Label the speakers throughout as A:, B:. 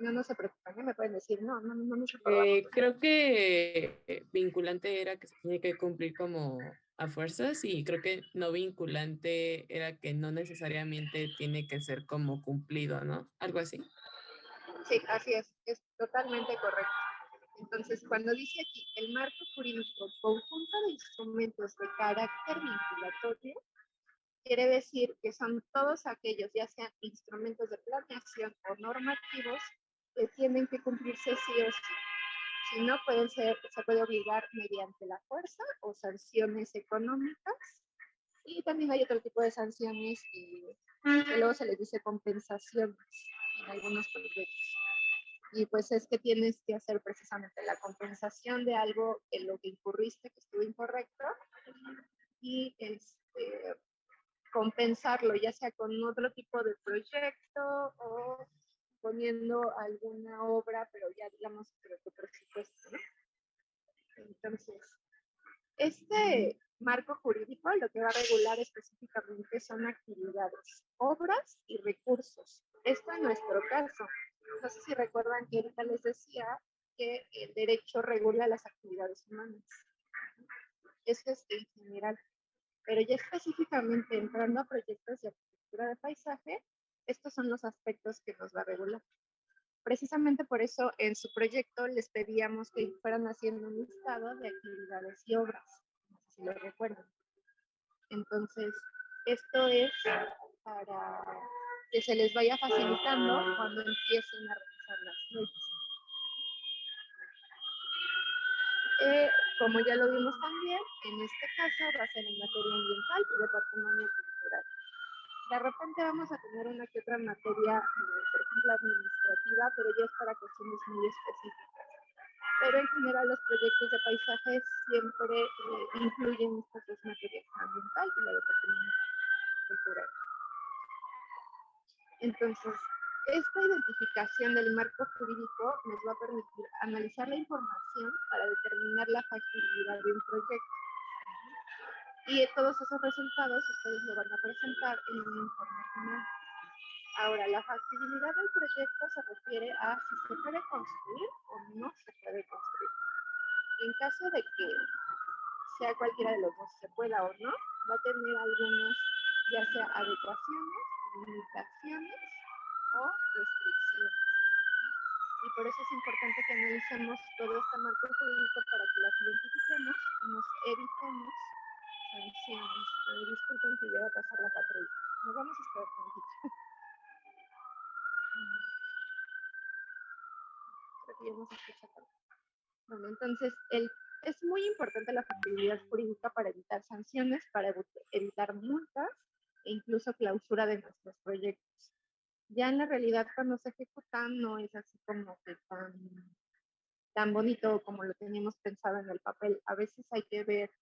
A: No, no se preocupen, ¿eh? Me pueden decir, no se por
B: Creo que vinculante era que se tiene que cumplir como a fuerzas y creo que no vinculante era que no necesariamente tiene que ser como cumplido, ¿no? Algo así.
A: Sí, así es totalmente correcto. Entonces, cuando dice aquí el marco jurídico conjunto de instrumentos de carácter vinculatorio, quiere decir que son todos aquellos, ya sean instrumentos de planeación o normativos, que tienen que cumplirse sí o sí. Si no, se puede obligar mediante la fuerza o sanciones económicas. Y también hay otro tipo de sanciones que luego se les dice compensaciones en algunos proyectos. Y pues es que tienes que hacer precisamente la compensación de algo en lo que incurriste que estuvo incorrecto y compensarlo, ya sea con otro tipo de proyecto o poniendo alguna obra, pero ya digamos que tu presupuesto, ¿no? Entonces, este marco jurídico lo que va a regular específicamente son actividades, obras y recursos. Esto en nuestro caso. No sé si recuerdan que ahorita les decía que el derecho regula las actividades humanas. Esto es en general. Pero ya específicamente entrando a proyectos de arquitectura de paisaje, estos son los aspectos que nos va a regular. Precisamente por eso en su proyecto les pedíamos que fueran haciendo un listado de actividades y obras, no sé si lo recuerdan. Entonces, esto es para que se les vaya facilitando cuando empiecen a realizar las leyes. Como ya lo vimos también, en este caso va a ser en materia ambiental y de patrimonio cultural. De repente vamos a tener una que otra materia, por ejemplo, administrativa, pero ya es para cuestiones muy específicas. Pero en general los proyectos de paisaje siempre incluyen estas dos materias, la ambiental y la de patrimonio cultural. Entonces, esta identificación del marco jurídico nos va a permitir analizar la información para determinar la factibilidad de un proyecto. Y todos esos resultados ustedes lo van a presentar en un informe final. Ahora, la factibilidad del proyecto se refiere a si se puede construir o no se puede construir. En caso de que sea cualquiera de los dos, se pueda o no, va a tener algunas, ya sea adecuaciones, limitaciones o restricciones. Y por eso es importante que analicemos todo este marco jurídico para que las identifiquemos y nos evitemos sanciones. Disculpen que ya va a pasar la patrulla. Nos vamos a esperar un poquito. Creo que ya nos escucha tanto. Bueno, entonces, es muy importante la factibilidad jurídica para evitar sanciones, para evitar multas e incluso clausura de nuestros proyectos. Ya en la realidad, cuando se ejecutan, no es así como que tan bonito como lo teníamos pensado en el papel. A veces hay que ver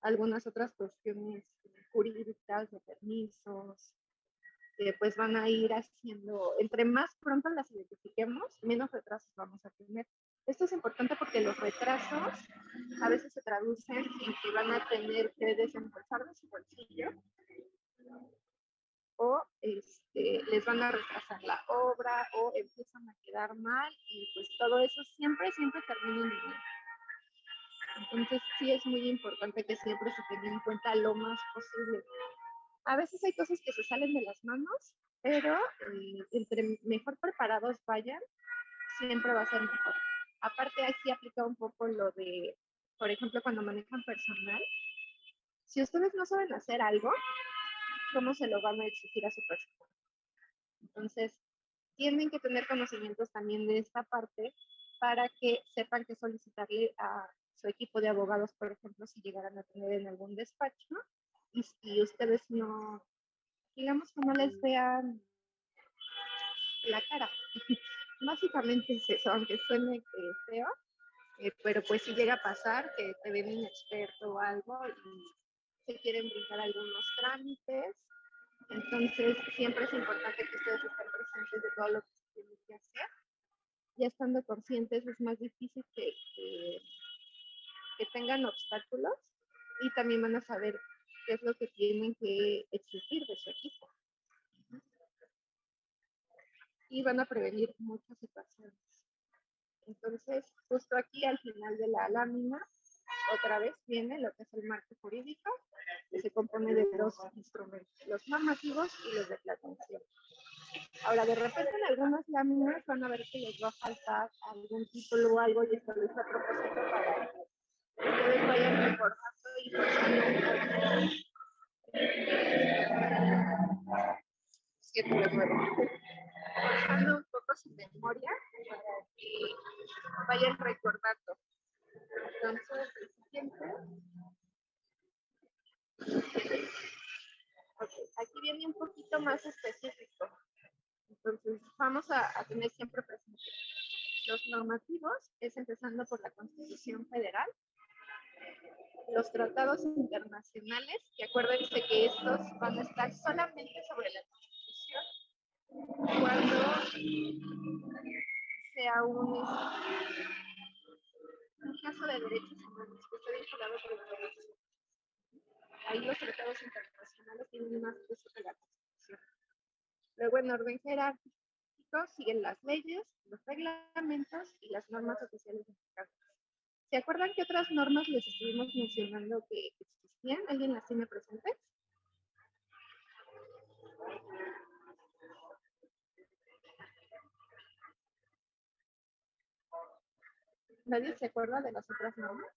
A: algunas otras cuestiones jurídicas, de permisos, que pues van a ir haciendo, entre más pronto las identifiquemos, menos retrasos vamos a tener. Esto es importante porque los retrasos a veces se traducen en que van a tener que desembolsar de su bolsillo o les van a retrasar la obra o empiezan a quedar mal y pues todo eso siempre termina en dinero. Entonces sí es muy importante que siempre se tenga en cuenta lo más posible. A veces hay cosas que se salen de las manos, pero entre mejor preparados vayan, siempre va a ser mejor. Aparte aquí aplica un poco lo de, por ejemplo, cuando manejan personal, si ustedes no saben hacer algo, ¿cómo se lo van a exigir a su personal? Entonces, tienen que tener conocimientos también de esta parte para que sepan qué solicitarle a su equipo de abogados, por ejemplo, si llegaran a tener en algún despacho, ¿no? Y ustedes no, digamos que no les vean la cara. Básicamente es eso, aunque suene feo, pero pues si llega a pasar que te ven inexperto o algo y se quieren brincar algunos trámites, entonces siempre es importante que ustedes estén presentes de todo lo que se tiene que hacer. Ya estando conscientes es más difícil que tengan obstáculos y también van a saber qué es lo que tienen que exigir de su equipo. y van a prevenir muchas situaciones. Entonces, justo aquí al final de la lámina, otra vez viene lo que es el marco jurídico, que se compone de dos instrumentos, los normativos y los de platención. Ahora, de repente en algunas láminas van a ver que les va a faltar algún título o algo, y esto lo hice a propósito para que ustedes vayan recordando y buscando un poco su memoria para que vayan recordando. Entonces, el siguiente. Okay, aquí viene un poquito más específico. Entonces, vamos a tener siempre presente los normativos, es empezando por la Constitución Federal, los tratados internacionales, que acuérdense que estos van a estar solamente sobre la Constitución cuando sea un caso de derechos humanos que esté vinculado con los derechos humanos. Ahí los tratados internacionales tienen más peso que la Constitución. Luego, en orden jerárquico, siguen las leyes, los reglamentos y las normas oficiales mexicanas. ¿Se acuerdan qué otras normas les estuvimos mencionando que existían? ¿Alguien las tiene presentes? ¿Nadie se acuerda de las otras normas?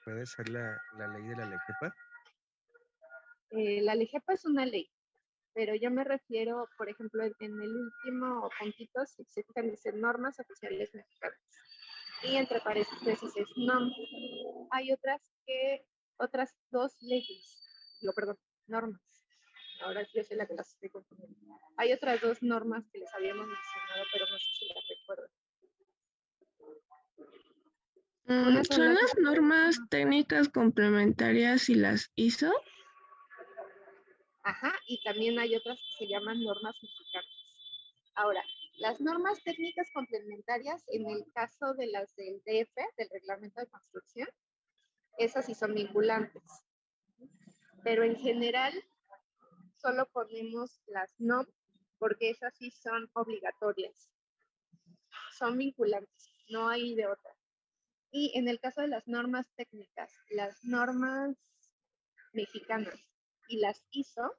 C: ¿Puede ser la ley de la LEGEPA?
A: La LEGEPA es una ley, pero yo me refiero, por ejemplo, en el último puntito, si se fijan, dice normas oficiales mexicanas. Y entre paréntesis es NOM. Hay otras dos leyes, normas. Ahora yo soy la que las estoy confundiendo. Hay otras dos normas que les habíamos mencionado, pero no sé si las recuerdo.
D: ¿Son las normas técnicas complementarias y las ISO?
A: Ajá, y también hay otras que se llaman normas mexicanas. Ahora, las normas técnicas complementarias, en el caso de las del DF, del Reglamento de Construcción, esas sí son vinculantes. Pero en general, solo ponemos las NOM, porque esas sí son obligatorias. Son vinculantes, no hay de otra. Y en el caso de las normas técnicas, las normas mexicanas y las ISO,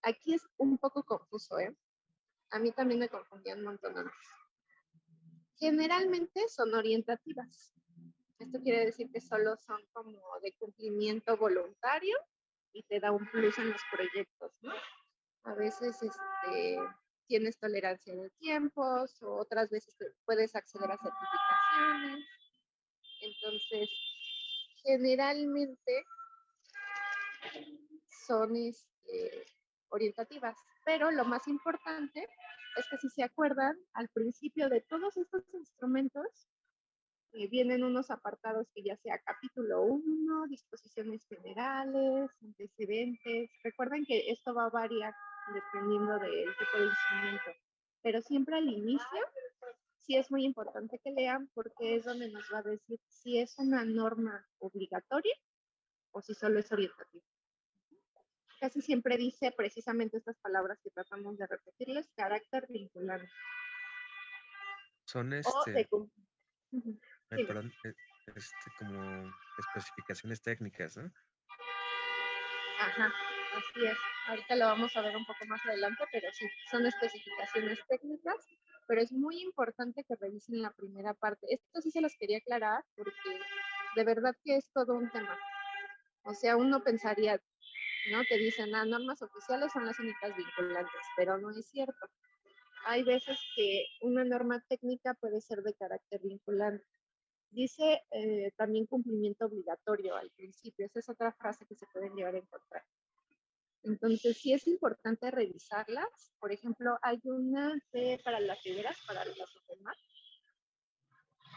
A: aquí es un poco confuso, ¿eh? A mí también me confundían un montón antes. Generalmente son orientativas. Esto quiere decir que solo son como de cumplimiento voluntario y te da un plus en los proyectos, ¿no? A veces tienes tolerancia de tiempos, o otras veces puedes acceder a certificaciones. Entonces, generalmente son orientativas, pero lo más importante es que si se acuerdan, al principio de todos estos instrumentos vienen unos apartados que ya sea capítulo 1, disposiciones generales, antecedentes. Recuerden que esto va a variar dependiendo del tipo de instrumento, pero siempre al inicio sí es muy importante que lean, porque es donde nos va a decir si es una norma obligatoria o si solo es orientativa. Casi siempre dice precisamente estas palabras que tratamos de repetirles: carácter vinculante.
C: Son perdón, como especificaciones técnicas, ¿no?
A: Ajá, así es. Ahorita lo vamos a ver un poco más adelante, pero sí, son especificaciones técnicas, pero es muy importante que revisen la primera parte. Esto sí se los quería aclarar porque de verdad que es todo un tema. O sea, uno pensaría, ¿no? Que dicen, normas oficiales son las únicas vinculantes, pero no es cierto. Hay veces que una norma técnica puede ser de carácter vinculante. Dice también cumplimiento obligatorio al principio. Esa es otra frase que se pueden llevar a encontrar. Entonces, sí es importante revisarlas. Por ejemplo, hay una para las figuras, para las OFEMAR.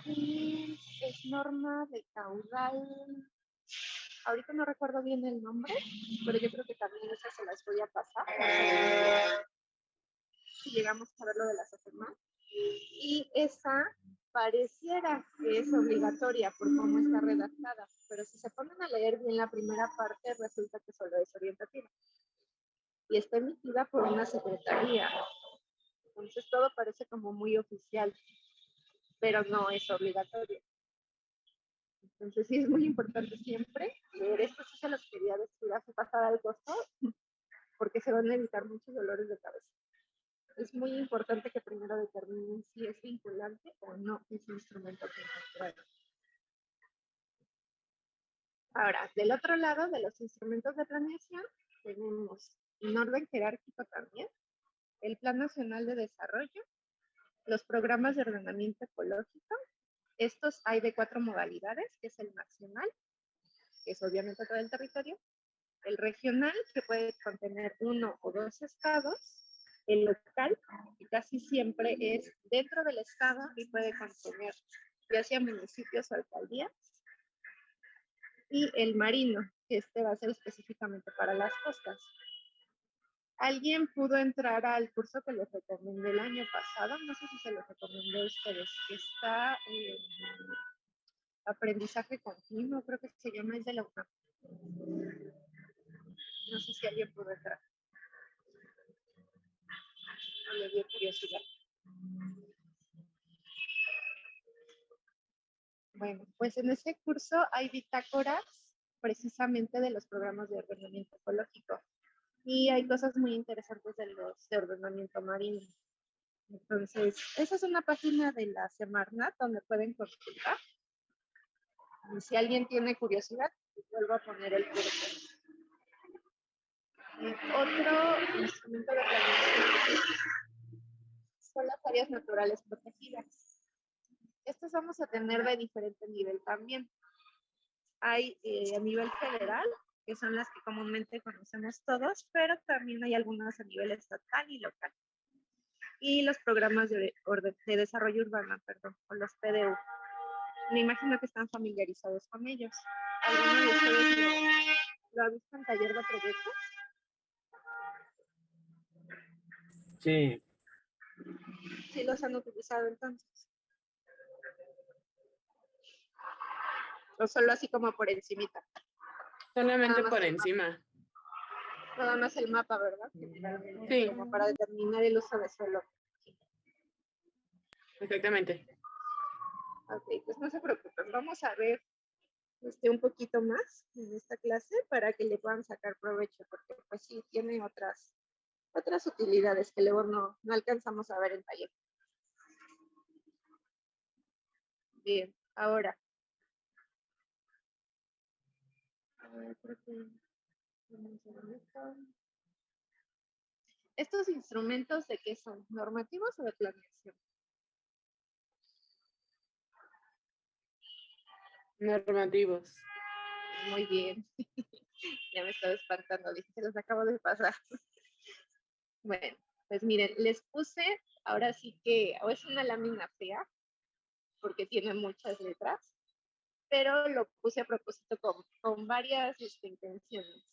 A: Y es norma de caudal. Ahorita no recuerdo bien el nombre, pero yo creo que también esas se las voy a pasar. Si llegamos a ver lo de las OFEMAR. Y esa pareciera que es obligatoria por cómo está redactada, pero si se ponen a leer bien la primera parte, resulta que solo es orientativa. Y está emitida por una secretaría. Entonces todo parece como muy oficial, pero no es obligatorio. Entonces sí es muy importante siempre leer esto. Sí se los quería decir hace pasar al costo, porque se van a evitar muchos dolores de cabeza. Es muy importante que primero determinen si es vinculante o no ese instrumento que encontraron. Ahora, del otro lado de los instrumentos de planeación, tenemos en orden jerárquico también el Plan Nacional de Desarrollo, los programas de ordenamiento ecológico. Estos hay de 4 modalidades, que es el nacional, que es obviamente todo el territorio, el regional, que puede contener 1 o 2 estados, el local, que casi siempre es dentro del estado y puede contener ya sea municipios o alcaldías, y el marino, que este va a ser específicamente para las costas. ¿Alguien pudo entrar al curso que les recomendé el año pasado? No sé si se los recomendé a ustedes, que está en aprendizaje continuo, creo que se llama, es de la UNAM. No sé si alguien pudo entrar. O le dio curiosidad. Bueno, pues en ese curso hay bitácoras precisamente de los programas de ordenamiento ecológico. Y hay cosas muy interesantes de los de ordenamiento marino. Entonces, esa es una página de la Semarnat donde pueden consultar. Y si alguien tiene curiosidad, vuelvo a poner el curso. Otro instrumento de planeación son las áreas naturales protegidas. Estas vamos a tener de diferente nivel también. Hay a nivel federal, que son las que comúnmente conocemos todos, pero también hay algunas a nivel estatal y local. Y los programas de desarrollo urbano, perdón, o los PDU. Me imagino que están familiarizados con ellos. ¿Alguno de ustedes lo ha visto en taller de proyectos?
E: Sí,
A: Sí los han utilizado entonces. O solo así como por encimita.
B: Solamente
A: Nada más
B: por
A: el mapa.
B: encima.
A: Nada más el mapa, ¿verdad?
B: Sí.
A: Como para determinar el uso de suelo.
B: Exactamente.
A: Ok, pues no se preocupen. Vamos a ver un poquito más en esta clase para que le puedan sacar provecho, porque pues sí, tiene otras utilidades que luego no alcanzamos a ver en taller. Bien, ahora. ¿Estos instrumentos de qué son? ¿Normativos o de planeación?
B: Normativos.
A: Muy bien. Ya me estaba espantando, dije, se los acabo de pasar. Bueno, pues miren, les puse, ahora sí que, o es una lámina fea, porque tiene muchas letras, pero lo puse a propósito con varias intenciones.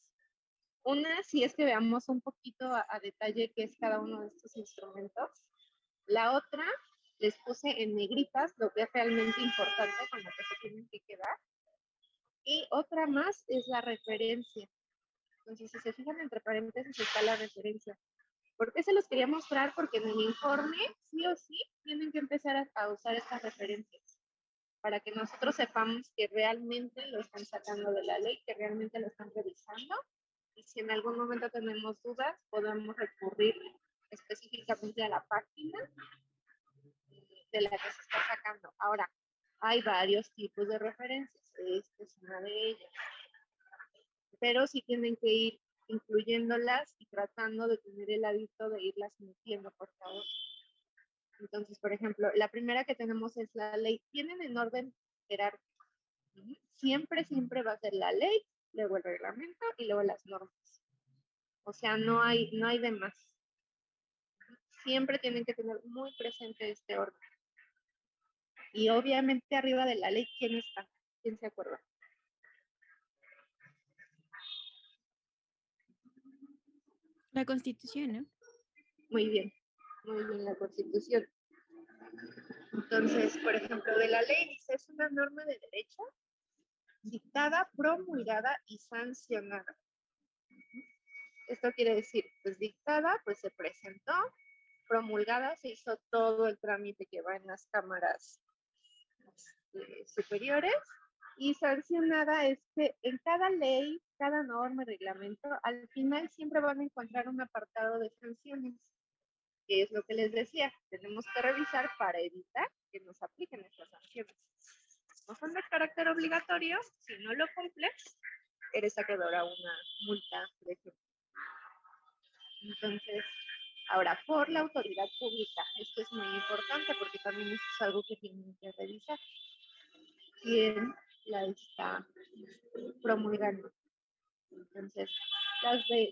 A: Una, si es que veamos un poquito a detalle qué es cada uno de estos instrumentos. La otra, les puse en negritas lo que es realmente importante con lo que se tienen que quedar. Y otra más es la referencia. Entonces, si se fijan entre paréntesis está la referencia. ¿Por qué se los quería mostrar? Porque en el informe, sí o sí, tienen que empezar a usar estas referencias para que nosotros sepamos que realmente lo están sacando de la ley, que realmente lo están revisando. Y si en algún momento tenemos dudas, podemos recurrir específicamente a la página de la que se está sacando. Ahora, hay varios tipos de referencias. Esta es una de ellas. Pero sí tienen que ir incluyéndolas y tratando de tener el hábito de irlas metiendo, por favor. Entonces, por ejemplo, la primera que tenemos es la ley. Tienen en orden jerárquico. Siempre, siempre va a ser la ley, luego el reglamento y luego las normas. O sea, no hay de más. Siempre tienen que tener muy presente este orden. Y obviamente arriba de la ley, ¿quién está? ¿Quién se acuerda?
F: La Constitución, ¿no?
A: Muy bien, la Constitución. Entonces, por ejemplo, de la ley dice, es una norma de derecho dictada, promulgada y sancionada. Esto quiere decir, pues dictada, pues se presentó, promulgada, se hizo todo el trámite que va en las cámaras superiores, y sancionada es que en cada ley, cada norma, reglamento, al final siempre van a encontrar un apartado de sanciones, que es lo que les decía, tenemos que revisar para evitar que nos apliquen estas sanciones. No son de carácter obligatorio, si no lo cumples, eres acreedor a una multa, por ejemplo. Entonces, ahora, por la autoridad pública, esto es muy importante porque también esto es algo que tienen que revisar. ¿Quién la está promulgando? Entonces,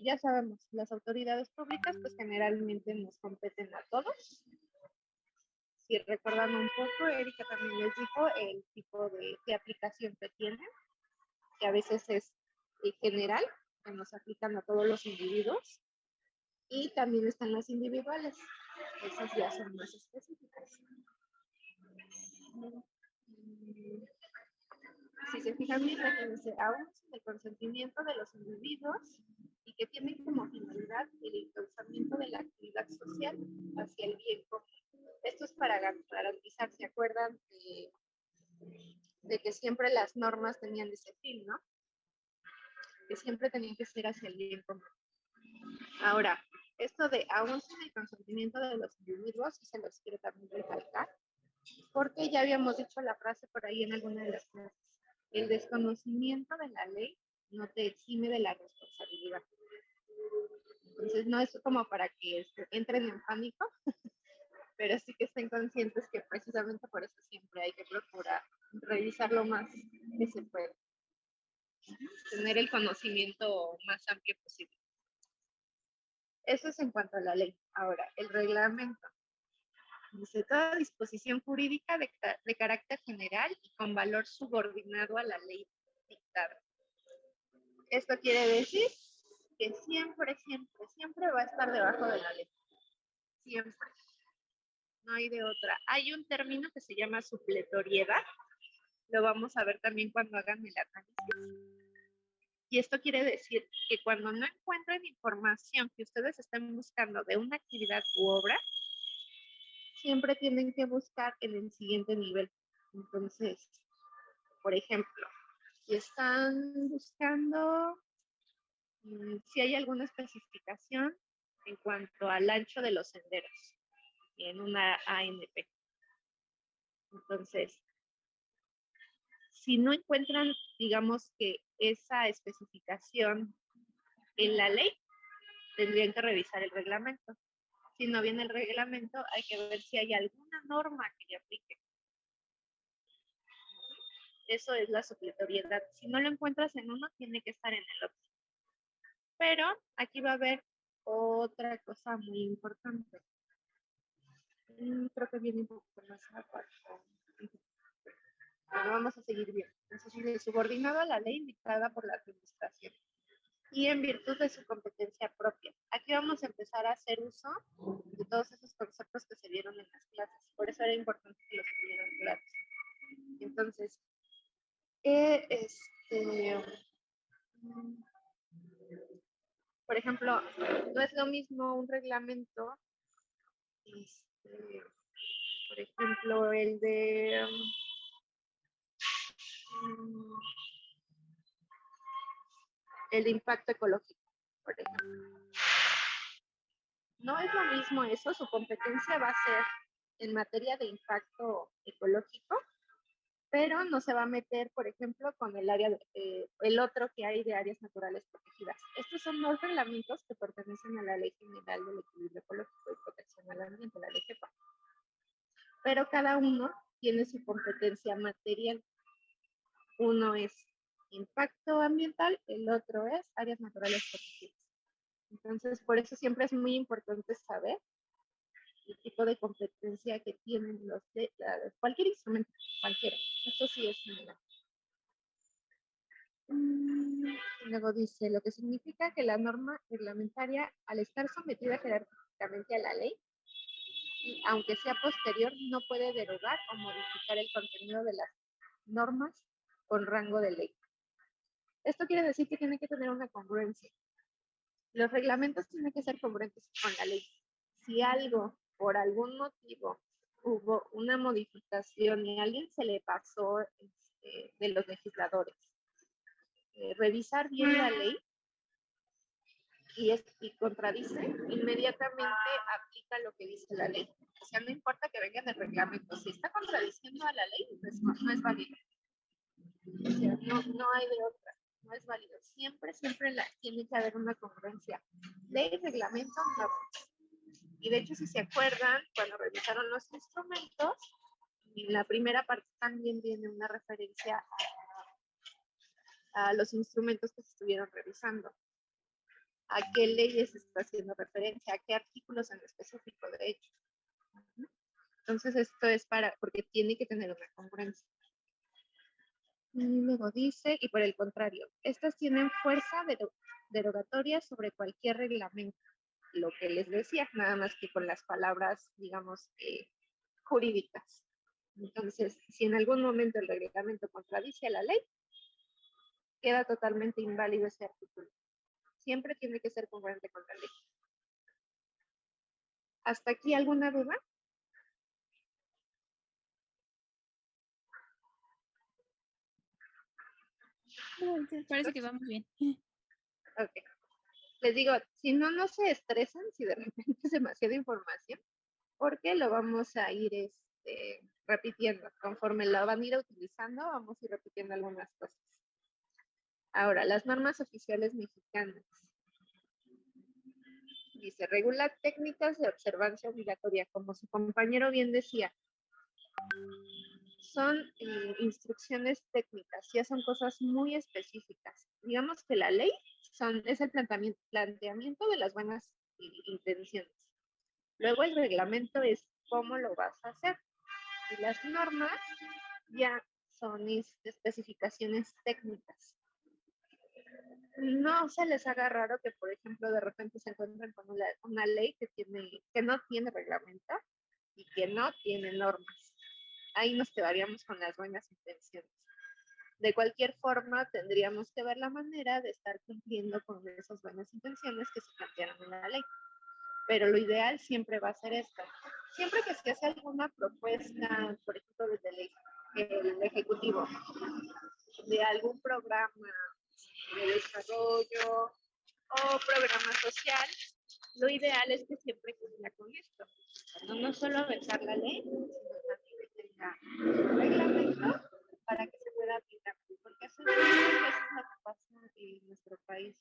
A: ya sabemos, las autoridades públicas pues generalmente nos competen a todos. Si recuerdan un poco, Erika también les dijo el tipo de aplicación que tienen, que a veces es general, que nos aplican a todos los individuos, y también están las individuales, esas ya son más específicas. Si se fijan bien, dice, aún sin el consentimiento de los individuos y que tienen como finalidad el impulsamiento de la actividad social hacia el bien común. Esto es para garantizar, ¿se acuerdan de que siempre las normas tenían ese fin, ¿no? Que siempre tenían que ser hacia el bien común. Ahora, esto de aún sin el consentimiento de los individuos, y se los quiero también recalcar, porque ya habíamos dicho la frase por ahí en alguna de las clases. El desconocimiento de la ley no te exime de la responsabilidad. Entonces, no es como para que entren en pánico, pero sí que estén conscientes que precisamente por eso siempre hay que procurar revisar lo más que se puede. Tener el conocimiento más amplio posible. Eso es en cuanto a la ley. Ahora, el reglamento. Dice, toda disposición jurídica de carácter general y con valor subordinado a la ley dictada. Esto quiere decir que siempre, siempre, siempre va a estar debajo de la ley. Siempre. No hay de otra. Hay un término que se llama supletoriedad. Lo vamos a ver también cuando hagan el análisis. Y esto quiere decir que cuando no encuentren información que ustedes estén buscando de una actividad u obra, siempre tienen que buscar en el siguiente nivel. Entonces, por ejemplo, si están buscando si hay alguna especificación en cuanto al ancho de los senderos en una ANP. Entonces, si no encuentran, digamos que esa especificación en la ley, tendrían que revisar el reglamento. Si no viene el reglamento, hay que ver si hay alguna norma que le aplique. Eso es la supletoriedad. Si no lo encuentras en uno, tiene que estar en el otro. Pero aquí va a haber otra cosa muy importante. Creo que viene un poco más abajo. Bueno, vamos a seguir bien. Entonces, subordinado a la ley dictada por la administración y en virtud de su competencia propia. Aquí vamos a empezar a hacer uso de todos esos conceptos que se vieron en las clases. Por eso era importante que los tuvieran claros. Entonces, por ejemplo, no es lo mismo un reglamento, por ejemplo, el de impacto ecológico, por ejemplo. No es lo mismo eso, su competencia va a ser en materia de impacto ecológico, pero no se va a meter, por ejemplo, con el área, el otro que hay de áreas naturales protegidas. Estos son dos reglamentos que pertenecen a la Ley General del Equilibrio Ecológico y Protección al Ambiente, la LGEPA. Pero cada uno tiene su competencia material. Uno es impacto ambiental, el otro es áreas naturales protegidas. Entonces, por eso siempre es muy importante saber el tipo de competencia que tienen los de cualquier instrumento, cualquiera. Esto sí es general. Luego dice, lo que significa que la norma reglamentaria, al estar sometida jerárquicamente a la ley, y aunque sea posterior, no puede derogar o modificar el contenido de las normas con rango de ley. Esto quiere decir que tiene que tener una congruencia. Los reglamentos tienen que ser congruentes con la ley. Si algo, por algún motivo, hubo una modificación y a alguien se le pasó de los legisladores, revisar bien la ley y contradice, inmediatamente aplica lo que dice la ley. O sea, no importa que venga del reglamento, si está contradiciendo a la ley, pues no es válido. O sea, no hay de otra, no es válido. Siempre tiene que haber una congruencia. Ley, reglamento, normas. Y de hecho, si se acuerdan, cuando revisaron los instrumentos, en la primera parte también viene una referencia a los instrumentos que se estuvieron revisando. ¿A qué leyes se está haciendo referencia? ¿A qué artículos en específico, de hecho? Entonces, esto es porque tiene que tener una congruencia. Y luego dice, y por el contrario, estas tienen fuerza derogatoria sobre cualquier reglamento. Lo que les decía, nada más que con las palabras, digamos, jurídicas. Entonces, si en algún momento el reglamento contradice a la ley, queda totalmente inválido ese artículo. Siempre tiene que ser congruente con la ley. ¿Hasta aquí alguna duda?
F: Parece que vamos bien.
A: Ok. Les digo, si no, no se estresan si de repente es demasiada información, porque lo vamos a ir repitiendo. Conforme la van a ir utilizando, vamos a ir repitiendo algunas cosas. Ahora, las normas oficiales mexicanas. Dice, regula técnicas de observancia obligatoria, como su compañero bien decía. Son instrucciones técnicas, ya son cosas muy específicas. Digamos que la ley es el planteamiento de las buenas intenciones. Luego el reglamento es cómo lo vas a hacer. Y las normas ya son especificaciones técnicas. No se les haga raro que, por ejemplo, de repente se encuentren con una ley que no tiene reglamento y que no tiene normas. Ahí nos quedaríamos con las buenas intenciones. De cualquier forma, tendríamos que ver la manera de estar cumpliendo con esas buenas intenciones que se plantearon en la ley. Pero lo ideal siempre va a ser esto. Siempre que se hace alguna propuesta, por ejemplo, desde el Ejecutivo, de algún programa de desarrollo o programa social, lo ideal es que siempre cumpla con esto. No solo avanzar la ley, sino también que tenga reglamento para que se pueda aplicar. Porque eso es lo que pasa en nuestro país.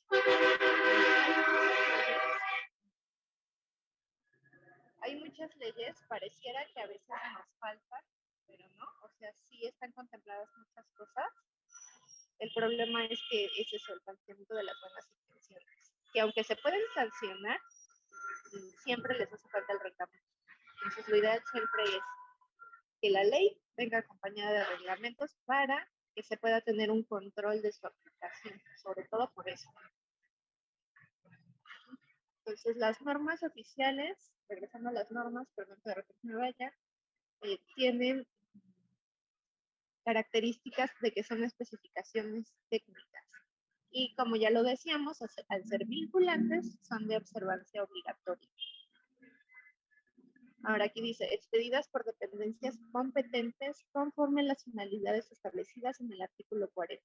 A: Hay muchas leyes, pareciera que a veces nos faltan, pero no, o sea, sí están contempladas muchas cosas. El problema es que ese es el planteamiento de las buenas intenciones, que aunque se pueden sancionar, siempre les hace falta el reglamento. Entonces, lo ideal siempre es que la ley venga acompañada de reglamentos para que se pueda tener un control de su aplicación, sobre todo por eso. Entonces, las normas oficiales, regresando a las normas, perdón que de repente me vaya, tienen características de que son especificaciones técnicas. Y como ya lo decíamos, al ser vinculantes, son de observancia obligatoria. Ahora aquí dice, expedidas por dependencias competentes conforme a las finalidades establecidas en el artículo 40.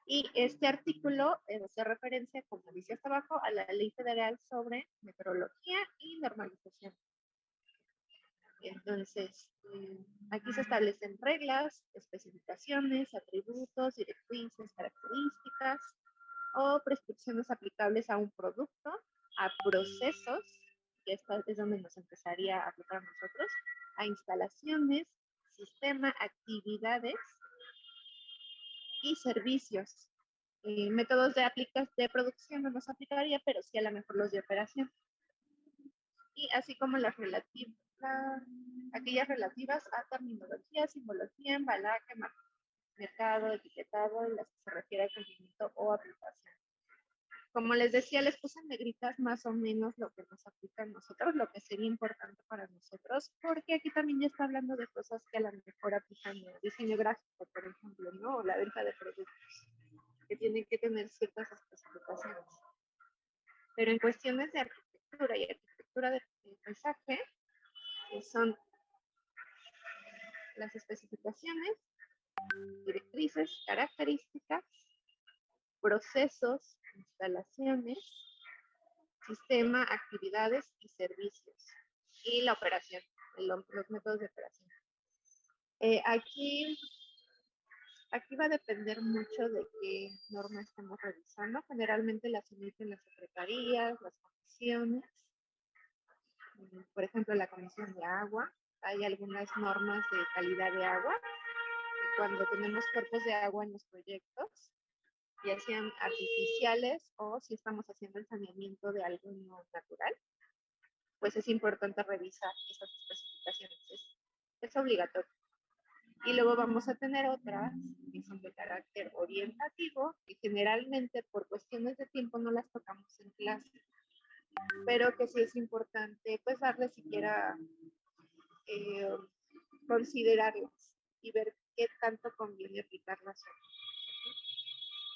A: Y este artículo hace referencia, como dice hasta abajo, a la Ley Federal sobre Metrología y Normalización. Entonces, aquí se establecen reglas, especificaciones, atributos, directrices, características o prescripciones aplicables a un producto, a procesos, que esto es donde nos empezaría a aplicar a nosotros, a instalaciones, sistema, actividades y servicios. Métodos de producción no nos aplicaría, pero sí a lo mejor los de operación. Y así como aquellas relativas a terminología, simbología, embalaje, mercado, etiquetado, y las que se refiere a cumplimiento o aplicación. Como les decía, les puse en negritas más o menos lo que nos aplica a nosotros, lo que sería importante para nosotros, porque aquí también ya está hablando de cosas que a lo mejor aplican el diseño gráfico, por ejemplo, ¿no? O la venta de productos, que tienen que tener ciertas especificaciones. Pero en cuestiones de arquitectura y arquitectura de paisaje, que son las especificaciones, directrices, características, procesos, instalaciones, sistema, actividades y servicios. Y la operación, los métodos de operación. Aquí va a depender mucho de qué norma estamos revisando. Generalmente las emiten las secretarías, las comisiones. Por ejemplo, la comisión de agua. Hay algunas normas de calidad de agua. Cuando tenemos cuerpos de agua en los proyectos, ya sean artificiales o si estamos haciendo el saneamiento de algo natural, pues es importante revisar esas especificaciones. Es obligatorio. Y luego vamos a tener otras que son de carácter orientativo, que generalmente por cuestiones de tiempo no las tocamos en clase, pero que sí es importante pues darle siquiera considerarlas y ver qué tanto conviene aplicarlas.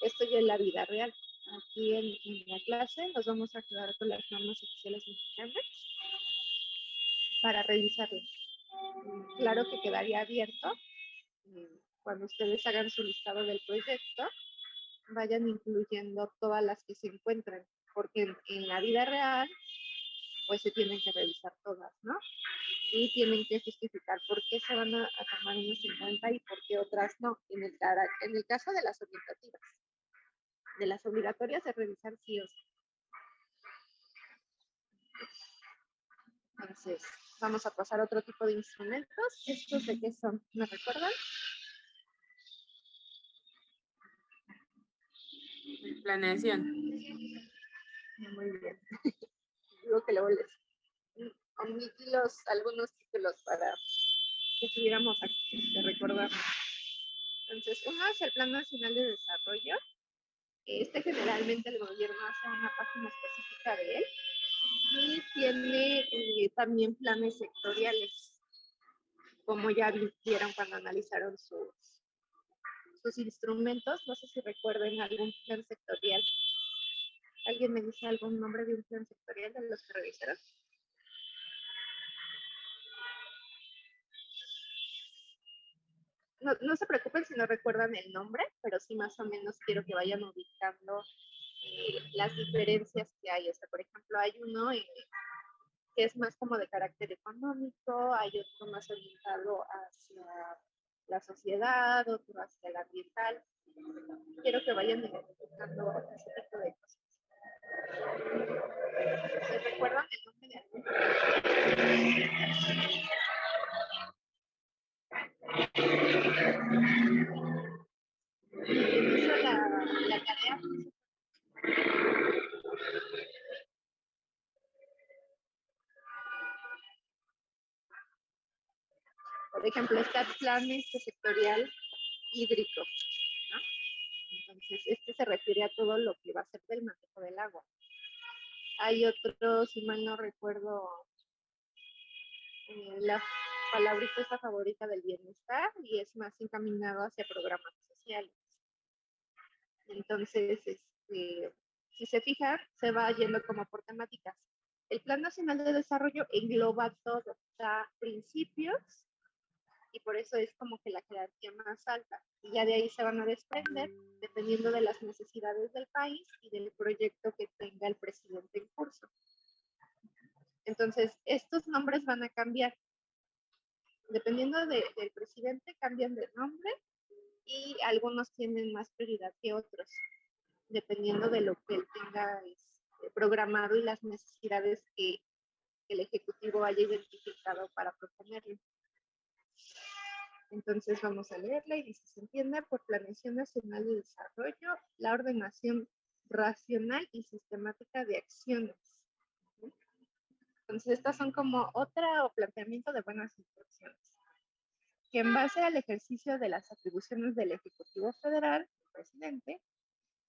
A: Esto ya es la vida real. Aquí en la clase nos vamos a quedar con las normas oficiales mexicanas para revisarlas. Claro que quedaría abierto cuando ustedes hagan su listado del proyecto, vayan incluyendo todas las que se encuentran, porque en la vida real pues se tienen que revisar todas, ¿no? Y tienen que justificar por qué se van a tomar unos 50 y por qué otras no. En el caso de las orientativas, de las obligatorias de revisar sí o sí. Entonces, vamos a pasar a otro tipo de instrumentos. ¿Estos de qué son? ¿Me recuerdan?
B: Planeación.
A: Muy bien. Digo que luego les omití algunos títulos para que tuviéramos que recordar. Entonces, uno es el Plan Nacional de Desarrollo. Generalmente el gobierno hace una página específica de él y tiene también planes sectoriales, como ya vieron cuando analizaron sus instrumentos. No sé si recuerden algún plan sectorial. ¿Alguien me dice algún nombre de un plan sectorial de los que revisaron? No se preocupen si no recuerdan el nombre, pero sí más o menos quiero que vayan ubicando las diferencias que hay. O sea, por ejemplo, hay uno que es más como de carácter económico, hay otro más orientado hacia la sociedad, otro hacia el ambiental. Quiero que vayan identificando ese tipo de cosas. ¿Se recuerdan el nombre de alguno? Hizo la tarea. Por ejemplo, está el plan sectorial hídrico, ¿no? Entonces, se refiere a todo lo que va a ser del manejo del agua. Hay otro, si mal no recuerdo, la palabrita esta favorita del bienestar y es más encaminado hacia programas sociales. Entonces, si se fijan, se va yendo como por temáticas. El Plan Nacional de Desarrollo engloba todo, da principios y por eso es como que la jerarquía más alta. Y ya de ahí se van a desprender dependiendo de las necesidades del país y del proyecto que tenga el presidente en curso. Entonces, estos nombres van a cambiar. Dependiendo del presidente, cambian de nombre y algunos tienen más prioridad que otros, dependiendo de lo que él tenga programado y las necesidades que el Ejecutivo haya identificado para proponerle. Entonces vamos a leerla y dice, se entiende por Planeación Nacional de Desarrollo la ordenación racional y sistemática de acciones. Entonces estas son como otro planteamiento de buenas instrucciones, que en base al ejercicio de las atribuciones del Ejecutivo Federal, el presidente,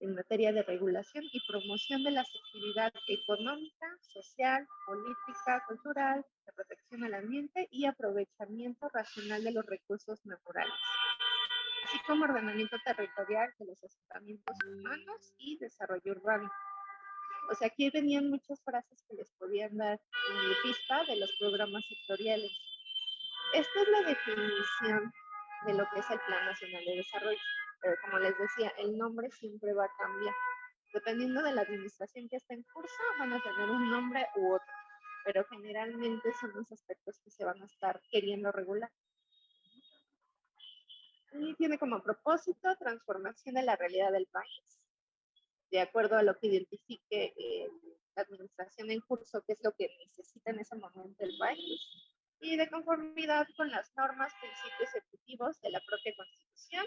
A: en materia de regulación y promoción de la actividad económica, social, política, cultural, de protección al ambiente y aprovechamiento racional de los recursos naturales, así como ordenamiento territorial de los asentamientos humanos y desarrollo urbano. O sea, aquí venían muchas frases que les podían dar pista de los programas sectoriales. Esta es la definición de lo que es el Plan Nacional de Desarrollo. Pero como les decía, el nombre siempre va a cambiar. Dependiendo de la administración que esté en curso, van a tener un nombre u otro. Pero generalmente son los aspectos que se van a estar queriendo regular. Y tiene como propósito transformación de la realidad del país, de acuerdo a lo que identifique la administración en curso, qué es lo que necesita en ese momento el país, y de conformidad con las normas, principios ejecutivos de la propia Constitución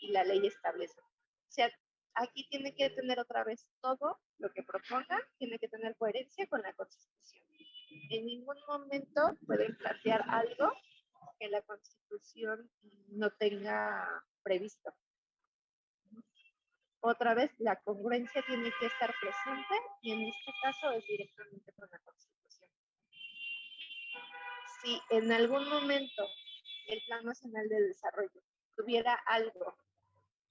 A: y la ley establece. O sea, aquí tiene que tener otra vez todo lo que proponga, tiene que tener coherencia con la Constitución. En ningún momento pueden plantear algo que la Constitución no tenga previsto. Otra vez, la congruencia tiene que estar presente y en este caso es directamente con la Constitución. Si en algún momento el Plan Nacional de Desarrollo tuviera algo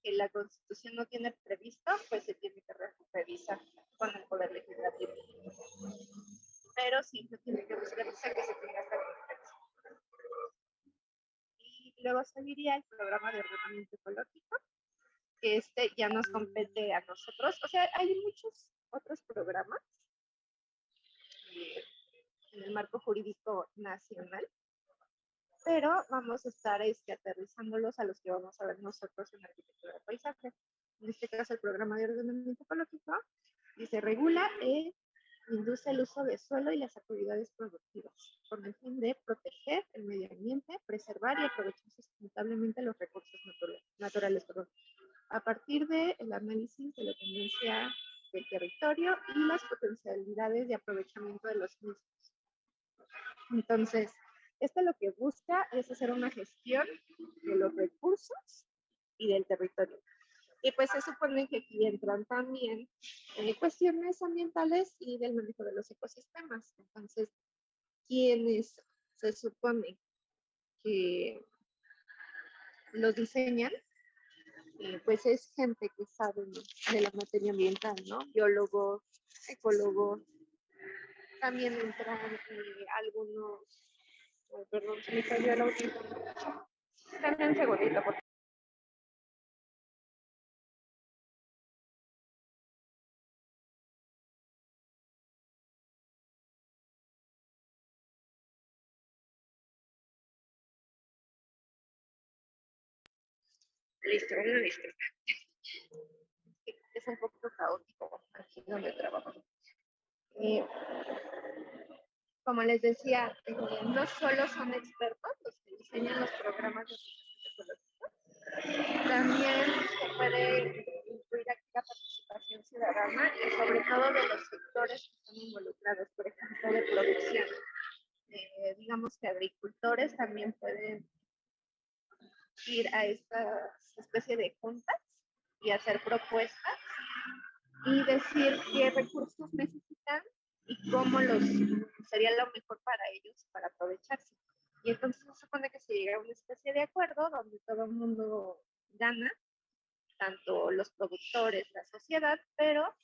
A: que la Constitución no tiene previsto, pues se tiene que revisar con el Poder Legislativo. Pero siempre tiene que buscarse que se tenga esta congruencia. Y luego seguiría el programa de ordenamiento ecológico, que este ya nos compete a nosotros. O sea, hay muchos otros programas en el marco jurídico nacional, pero vamos a estar aterrizándolos a los que vamos a ver nosotros en arquitectura de paisaje. En este caso, el programa de ordenamiento ecológico dice regula e induce el uso de suelo y las actividades productivas, con el fin de proteger el medio ambiente, preservar y aprovechar sustentablemente los recursos naturales, a partir del análisis de la tendencia del territorio y las potencialidades de aprovechamiento de los mismos. Entonces, esto lo que busca es hacer una gestión de los recursos y del territorio. Y pues se supone que aquí entran también cuestiones ambientales y del manejo de los ecosistemas. Entonces, quienes se supone que los diseñan, pues es gente que sabe de la materia ambiental, ¿no? Biólogos, ecólogos, también entran algunos, perdón, se me cayó el audífono. Dame un segundito, por favor. Listo, una disculpa. Es un poco caótico aquí donde trabajo. Como les decía, no solo son expertos los que diseñan los programas de ecológicos, también se puede incluir aquí la participación ciudadana y sobre todo de los sectores que están involucrados, por ejemplo, de producción. Digamos que agricultores también pueden ir a esta especie de juntas y hacer propuestas y decir qué recursos necesitan y cómo sería lo mejor para ellos para aprovecharse. Y entonces se supone que se llega a una especie de acuerdo donde todo el mundo gana, tanto los productores, la sociedad, pero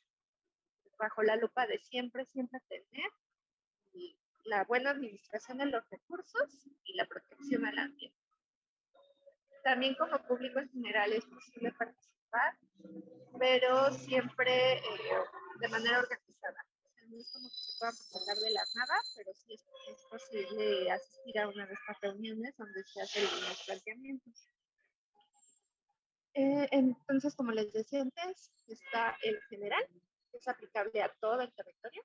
A: bajo la lupa de siempre tener la buena administración de los recursos y la protección al ambiente. También como público en general es posible participar, pero siempre de manera organizada. No es como que se pueda presentar de la nada, pero sí es posible asistir a una de estas reuniones donde se hacen los planteamientos. Entonces, como les decía antes, está el general, que es aplicable a todo el territorio.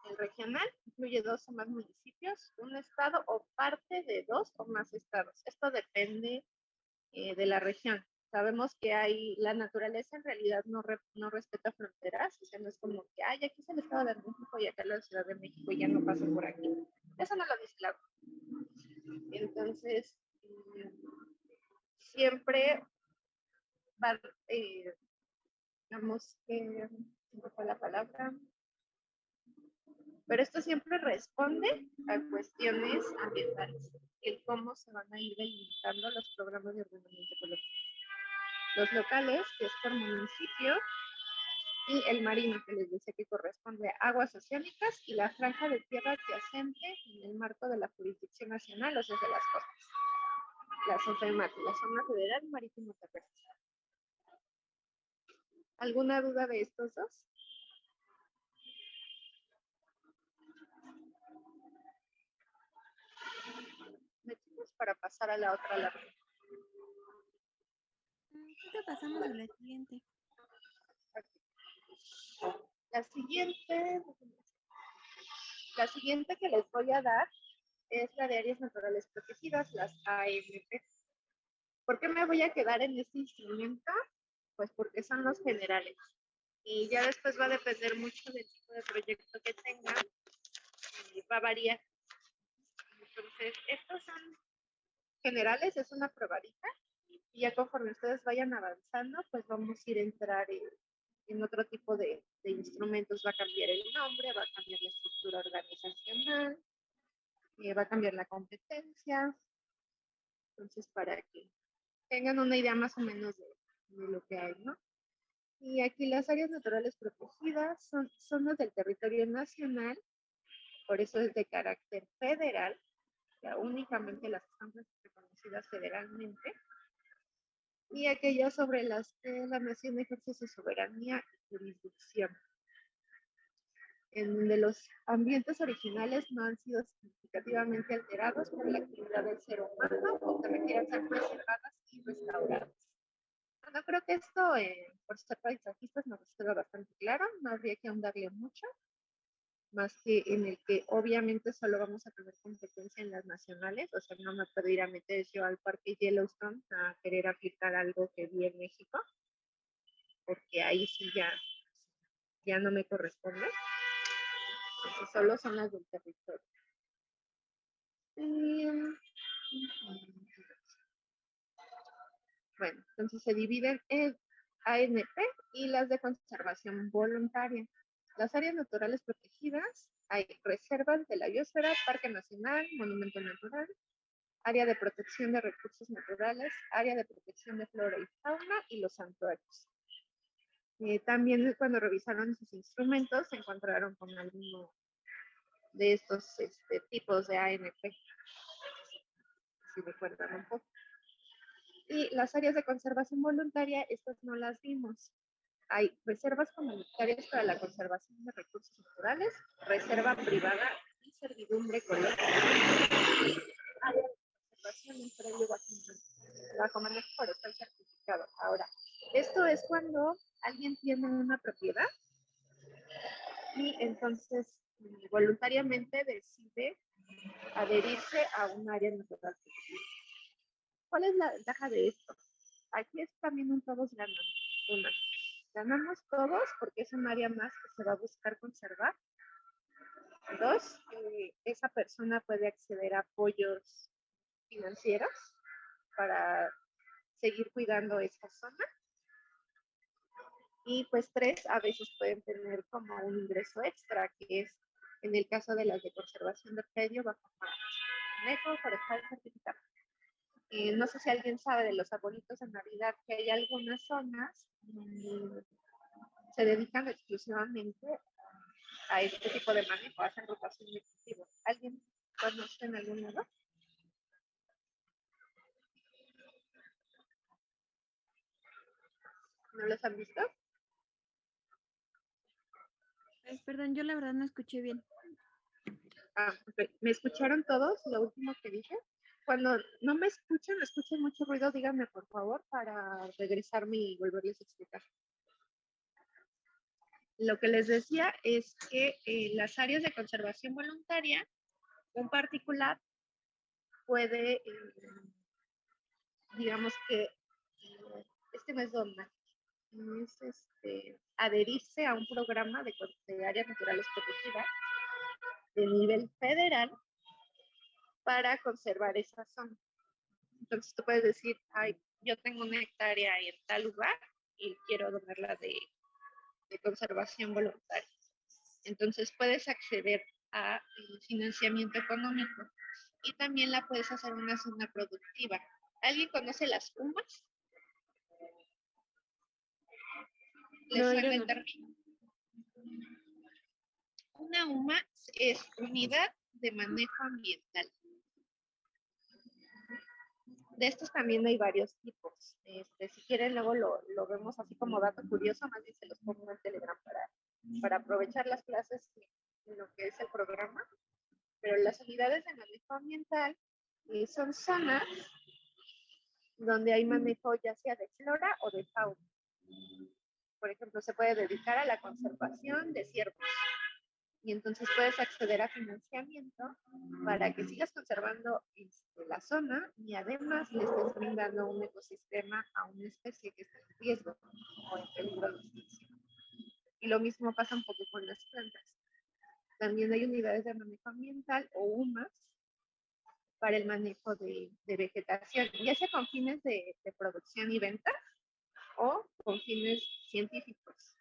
A: El regional incluye 2 o más municipios, un estado o parte de 2 o más estados. Esto depende de la región. Sabemos que la naturaleza en realidad no respeta fronteras, o sea, no es como que, aquí es el Estado de México y acá la Ciudad de México y ya no paso por aquí. Eso no lo dice la ONU. Entonces, siempre digamos que, ¿cómo fue la palabra? Pero esto siempre responde a cuestiones ambientales, el cómo se van a ir delimitando los programas de ordenamiento ecológico. Los locales, que es por municipio, y el marino, que les decía que corresponde a aguas oceánicas, y la franja de tierra adyacente en el marco de la jurisdicción nacional, o sea, de las costas. La ZFMAT, la Zona Federal Marítimo Terrestre. ¿Alguna duda de estos dos? Metimos para pasar a la otra larga.
F: Creo que pasamos a la siguiente.
A: La siguiente que les voy a dar es la de áreas naturales protegidas, las ANP. ¿Por qué me voy a quedar en este instrumento? Pues porque son los generales. Y ya después va a depender mucho del tipo de proyecto que tengan. Y va a variar. Entonces, estos son generales, es una probadita. Y ya conforme ustedes vayan avanzando, pues vamos a ir a entrar en otro tipo de instrumentos. Va a cambiar el nombre, va a cambiar la estructura organizacional, va a cambiar la competencia. Entonces, para que tengan una idea más o menos de lo que hay, ¿no? Y aquí las áreas naturales protegidas son zonas del territorio nacional, por eso es de carácter federal, ya únicamente las están reconocidas federalmente, y aquellas sobre las que la nación ejerce su soberanía y jurisdicción, en donde los ambientes originales no han sido significativamente alterados por la actividad del ser humano o que requieran ser preservadas y restauradas. Bueno, creo que esto, por ser paisajistas, nos queda bastante claro, no habría que ahondarle mucho, más que en el que obviamente solo vamos a tener competencia en las nacionales, o sea, no me puedo ir a meter yo al parque Yellowstone a querer aplicar algo que vi en México, porque ahí sí ya no me corresponde. Entonces solo son las del territorio. Bueno, entonces se dividen en ANP y las de conservación voluntaria. Las áreas naturales protegidas, hay reservas de la biosfera, parque nacional, monumento natural, área de protección de recursos naturales, área de protección de flora y fauna y los santuarios. También cuando revisaron sus instrumentos se encontraron con alguno de estos tipos de ANP, si recuerdan un poco. Y las áreas de conservación voluntaria, estas no las vimos. Hay reservas comunitarias para la conservación de recursos naturales, reserva privada y servidumbre ecológica. Área de conservación en predio bajo manejo forestal certificado. Ahora, esto es cuando alguien tiene una propiedad y entonces voluntariamente decide adherirse a un área natural. ¿Cuál es la ventaja de esto? Aquí es también un todos ganan. Una, ganamos todos porque es un área más que se va a buscar conservar. Dos, esa persona puede acceder a apoyos financieros para seguir cuidando esta zona. Y pues tres, a veces pueden tener como un ingreso extra, que es en el caso de las de conservación de predio bajo manejo forestal certificado. No sé si alguien sabe de los arbolitos de Navidad, que hay algunas zonas donde se dedican exclusivamente a este tipo de manejo, hacen rotación de cultivo. ¿Alguien conoce en algún lado? ¿No los han visto?
F: Perdón, yo la verdad no escuché bien.
A: Okay. ¿Me escucharon todos lo último que dije? Cuando no me escuchan mucho ruido, díganme por favor para regresarme y volverles a explicar. Lo que les decía es que las áreas de conservación voluntaria, un particular puede, digamos que, no es dona, es adherirse a un programa de áreas naturales protegidas de nivel federal para conservar esa zona. Entonces tú puedes decir, ay, yo tengo una hectárea en tal lugar y quiero donarla de de conservación voluntaria. Entonces puedes acceder a financiamiento económico y también la puedes hacer una zona productiva. ¿Alguien conoce las UMAS? ¿Les
B: No,
A: suena
B: yo
A: el
B: no.
A: término? Una UMA es unidad de manejo ambiental. De estos también hay varios tipos. Si quieren, luego lo vemos así como dato curioso, más bien se los pongo en Telegram para aprovechar las clases en lo que es el programa. Pero las unidades de manejo ambiental son zonas donde hay manejo ya sea de flora o de fauna. Por ejemplo, se puede dedicar a la conservación de ciervos. Y entonces puedes acceder a financiamiento para que sigas conservando la zona y además le estés brindando un ecosistema a una especie que está en riesgo o en peligro de extinción. Y lo mismo pasa un poco con las plantas. También hay unidades de manejo ambiental o UMAS para el manejo de vegetación, ya sea con fines de producción y venta o con fines científicos.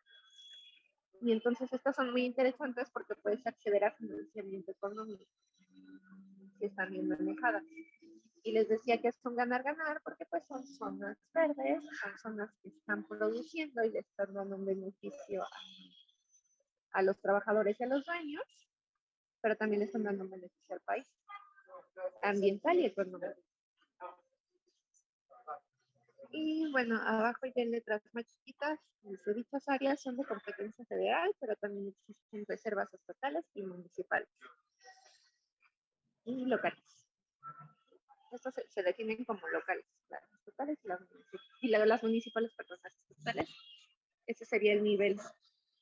A: Y entonces estas son muy interesantes porque puedes acceder a financiamiento económico que están bien manejadas. Y les decía que es un ganar-ganar porque pues son zonas verdes, son zonas que están produciendo y le están dando un beneficio a los trabajadores y a los dueños, pero también le están dando un beneficio al país, ambiental y económico. Y bueno, abajo ya en letras más chiquitas, dice, dichas áreas son de competencia federal, pero también existen reservas estatales y municipales. Y locales. Estos se definen como locales, las estatales y las municipales, perdón, las estatales. Ese sería el nivel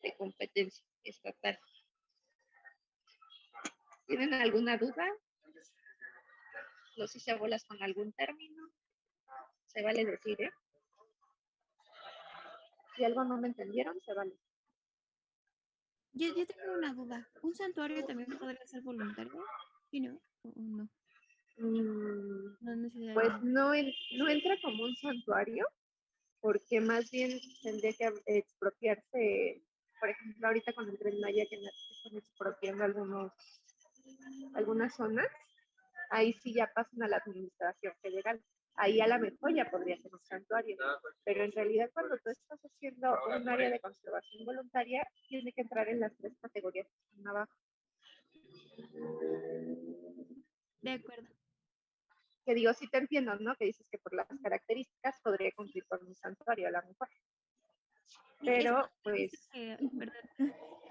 A: de competencia estatal. ¿Tienen alguna duda? ¿Los hice bolas con algún término? Se vale decir, ¿eh? Si algo no me entendieron, se vale.
F: Yo tengo una duda. ¿Un santuario también podría ser voluntario? ¿Sí, no? ¿O no? No
A: Pues
F: necesariamente.
A: no entra como un santuario, porque más bien tendría que expropiarse, por ejemplo, ahorita con el Tren Maya que están expropiando algunas zonas, ahí sí ya pasan a la administración federal. Ahí a lo mejor ya podría ser un santuario, pero en realidad cuando tú estás haciendo un área de conservación voluntaria, tiene que entrar en las 3 categorías que están abajo.
F: De acuerdo.
A: Que digo, sí te entiendo, ¿no? Que dices que por las características podría cumplir con un santuario a lo mejor. Pero, pues...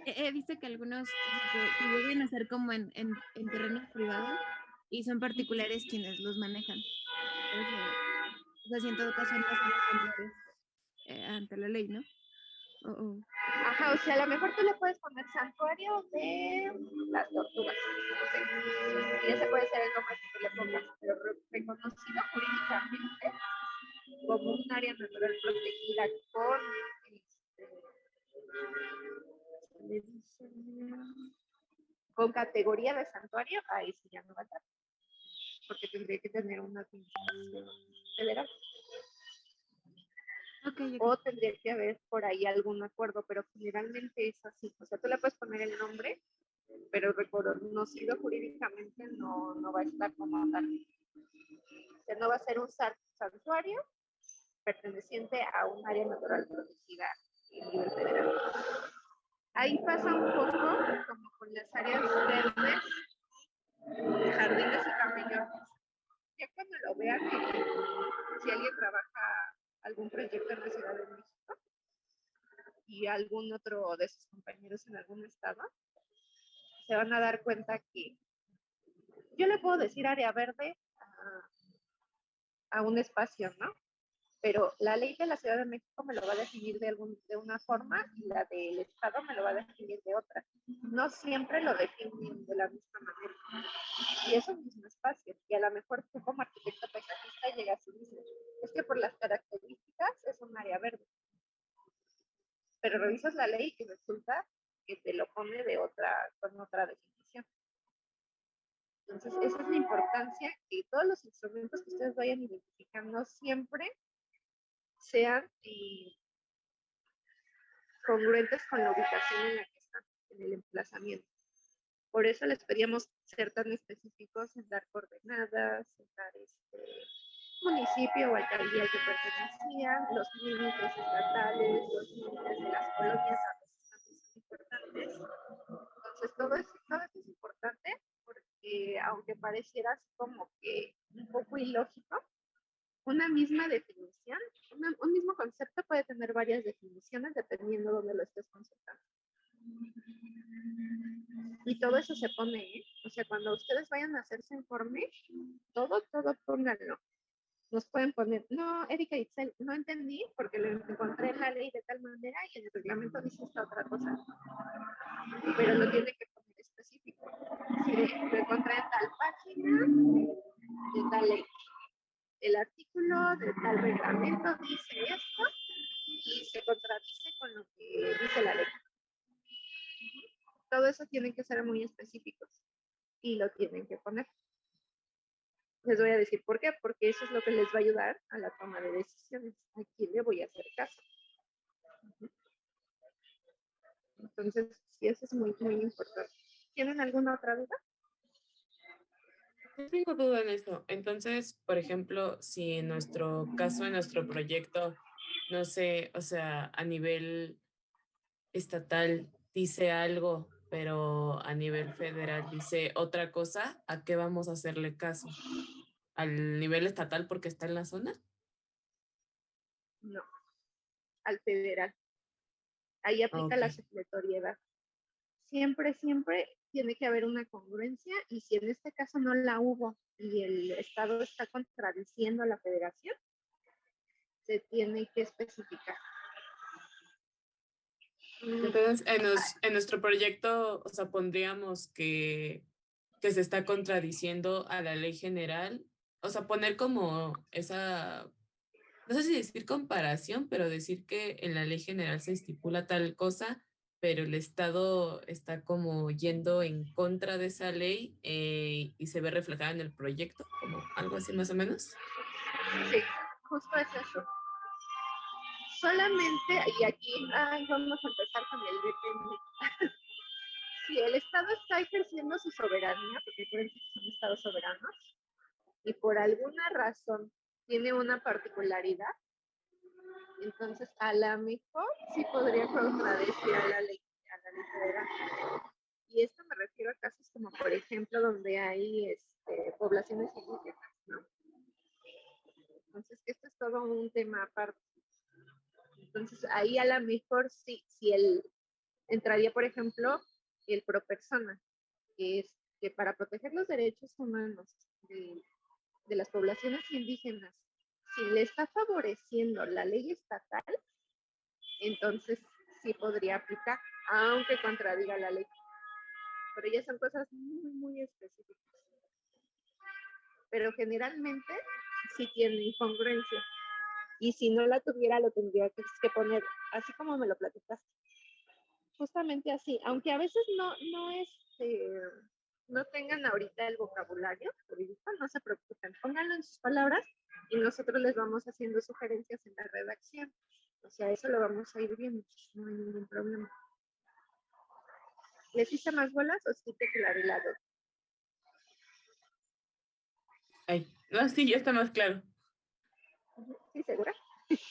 F: He visto que algunos que llegan a ser como en terrenos privados y son particulares quienes los manejan. O sea, si en todo caso no son santuarios ante la ley, ¿no?
A: Ajá, o sea, a lo mejor tú le puedes poner santuario de las tortugas. No sé. Y ese puede ser el nombre que tú le pongas, pero reconocido jurídicamente como un área natural protegida con categoría de santuario, ahí sí ya no va a estar, porque tendría que tener una administración federal.
F: Okay.
A: O tendría que haber por ahí algún acuerdo, pero generalmente es así. O sea, tú le puedes poner el nombre, pero reconocido jurídicamente no va a estar como tal. O sea, no va a ser un santuario perteneciente a un área natural protegida a nivel federal. Ahí pasa un poco como con las áreas verdes, jardines y camellones. Ya cuando lo vean, si alguien trabaja algún proyecto en la Ciudad de México y algún otro de sus compañeros en algún estado, se van a dar cuenta que yo le puedo decir área verde a un espacio, ¿no? Pero la ley de la Ciudad de México me lo va a definir de una forma y la del Estado me lo va a definir de otra. No siempre lo definen de la misma manera. Y es un mismo espacio. Y a lo mejor tú como arquitecto paisajista llegas y dices, es que por las características es un área verde. Pero revisas la ley y resulta que te lo pone con otra definición. Entonces, esa es la importancia que todos los instrumentos que ustedes vayan identificando siempre sean congruentes con la ubicación en la que están, en el emplazamiento. Por eso les pedíamos ser tan específicos en dar coordenadas, en dar municipio o alcaldía al que pertenecían, los límites estatales, los límites de las colonias a veces también son importantes. Entonces, todo eso es importante porque aunque pareciera así como que un poco ilógico, una misma definición, un mismo concepto puede tener varias definiciones dependiendo de dónde lo estés consultando. Y todo eso se pone, ¿eh? O sea, cuando ustedes vayan a hacer su informe, todo pónganlo. Nos pueden poner, no, Erika Itzel, no entendí porque lo encontré en la ley de tal manera y en el reglamento dice esta otra cosa. Pero lo tiene que poner específico. Si lo encontré en tal página, de tal ley. El artículo de tal reglamento dice esto y se contradice con lo que dice la ley. Todo eso tienen que ser muy específicos y lo tienen que poner. Les voy a decir por qué, porque eso es lo que les va a ayudar a la toma de decisiones. ¿A quién le voy a hacer caso? Entonces, sí, eso es muy, muy importante. ¿Tienen alguna otra duda?
B: No tengo duda en eso. Entonces, por ejemplo, si en nuestro caso, en nuestro proyecto, no sé, o sea, a nivel estatal dice algo, pero a nivel federal dice otra cosa, ¿a qué vamos a hacerle caso? ¿Al nivel estatal porque está en la zona?
A: No, al federal. Ahí aplica la supletoriedad. Siempre tiene que haber una congruencia y si en este caso no la hubo y el Estado está contradiciendo a la federación, se tiene que especificar.
B: Entonces, en nuestro proyecto, o sea, pondríamos que se está contradiciendo a la ley general, o sea, poner como esa, no sé si decir comparación, pero decir que en la ley general se estipula tal cosa, pero el Estado está como yendo en contra de esa ley y se ve reflejada en el proyecto, como algo así más o menos.
A: Sí, justo es eso. Solamente, y aquí vamos a empezar con el depende. Si el Estado está ejerciendo su soberanía, porque acuérdense que son estados soberanos, y por alguna razón tiene una particularidad, entonces a lo mejor sí podría contradecir a la ley federal. Y esto me refiero a casos como, por ejemplo, donde hay poblaciones indígenas, ¿no? Entonces, esto es todo un tema aparte. Entonces, ahí a lo mejor sí, si entraría, por ejemplo, el pro persona, que es que para proteger los derechos humanos de las poblaciones indígenas, si le está favoreciendo la ley estatal, entonces sí podría aplicar, aunque contradiga la ley. Pero ya son cosas muy, muy específicas. Pero generalmente sí tiene incongruencia. Y si no la tuviera, lo tendría que poner así como me lo platicaste. Justamente así, aunque a veces no tengan ahorita el vocabulario jurídico, no se preocupen, pónganlo en sus palabras y nosotros les vamos haciendo sugerencias en la redacción. O sea, eso lo vamos a ir viendo, no hay ningún problema. ¿Les hice más bolas o sí te aclaré la duda?
B: Ay, no, sí, ya está más claro.
A: ¿Sí, segura?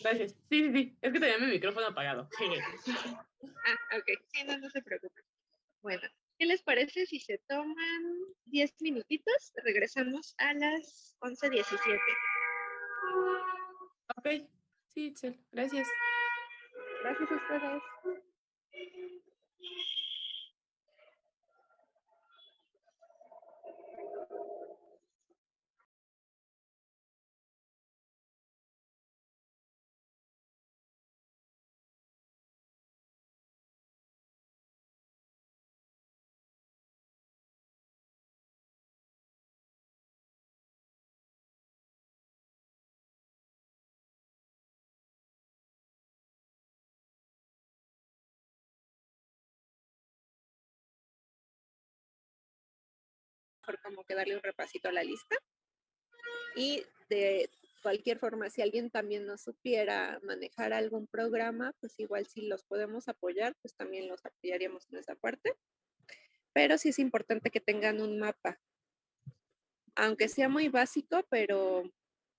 B: Gracias. Sí. Es que tenía mi micrófono apagado.
A: Ok. Sí, no se preocupen. Bueno, ¿qué les parece si se toman 10 minutitos? Regresamos a las 11:17.
B: Ok, sí, Itzel, gracias.
A: Gracias a ustedes. Mejor como que darle un repasito a la lista y de cualquier forma, si alguien también no supiera manejar algún programa, pues igual si los podemos apoyar, pues también los apoyaríamos en esa parte. Pero sí es importante que tengan un mapa, aunque sea muy básico, pero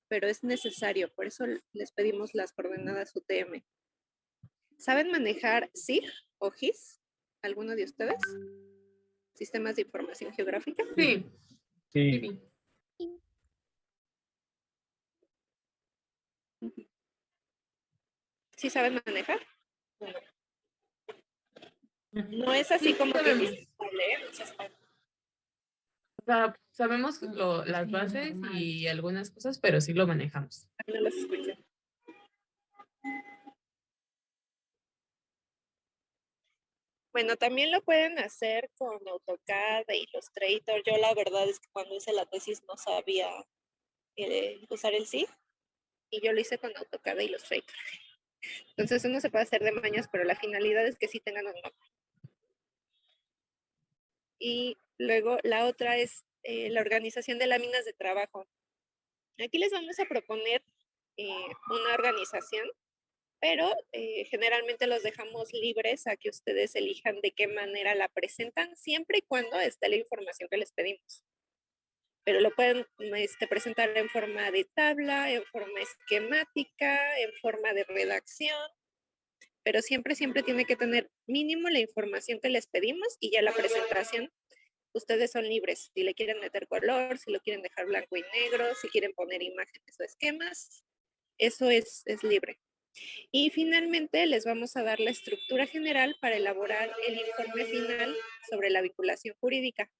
A: es necesario. Por eso les pedimos las coordenadas UTM. ¿Saben manejar SIG o GIS? ¿Alguno de ustedes? Sistemas de Información Geográfica.
B: Sí,
E: Sí,
B: sí.
A: ¿Sí saben manejar?
B: Ujú.
A: No es así
B: Sí,
A: como que
B: sabemos.
A: indispensable, ¿eh? O sea,
B: O sea, sabemos las bases y algunas cosas, pero sí lo manejamos.
A: no los escucho. Bueno, también lo pueden hacer con AutoCAD e Illustrator. Yo la verdad es que cuando hice la tesis no sabía usar el SIG y yo lo hice con AutoCAD e Illustrator. Entonces uno se puede hacer de mañas, pero la finalidad es que sí tengan un mapa. Y luego la otra es la organización de láminas de trabajo. Aquí les vamos a proponer una organización, pero generalmente los dejamos libres a que ustedes elijan de qué manera la presentan, siempre y cuando esté la información que les pedimos. Pero lo pueden presentar en forma de tabla, en forma esquemática, en forma de redacción, pero siempre tiene que tener mínimo la información que les pedimos y ya la presentación, ustedes son libres. Si le quieren meter color, si lo quieren dejar blanco y negro, si quieren poner imágenes o esquemas, eso es libre. Y finalmente les vamos a dar la estructura general para elaborar el informe final sobre la vinculación jurídica.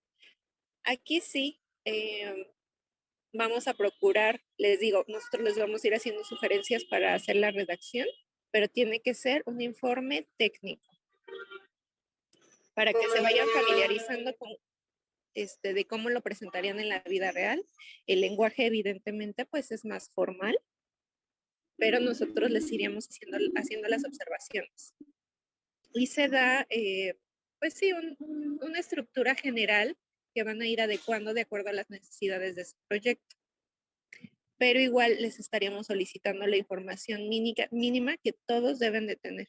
A: Aquí sí, vamos a procurar, les digo, nosotros les vamos a ir haciendo sugerencias para hacer la redacción, pero tiene que ser un informe técnico para que se vayan familiarizando con de cómo lo presentarían en la vida real. El lenguaje evidentemente pues es más formal, pero nosotros les iríamos haciendo las observaciones. Y se da, pues sí, una estructura general que van a ir adecuando de acuerdo a las necesidades de su proyecto. Pero igual les estaríamos solicitando la información mínima que todos deben de tener.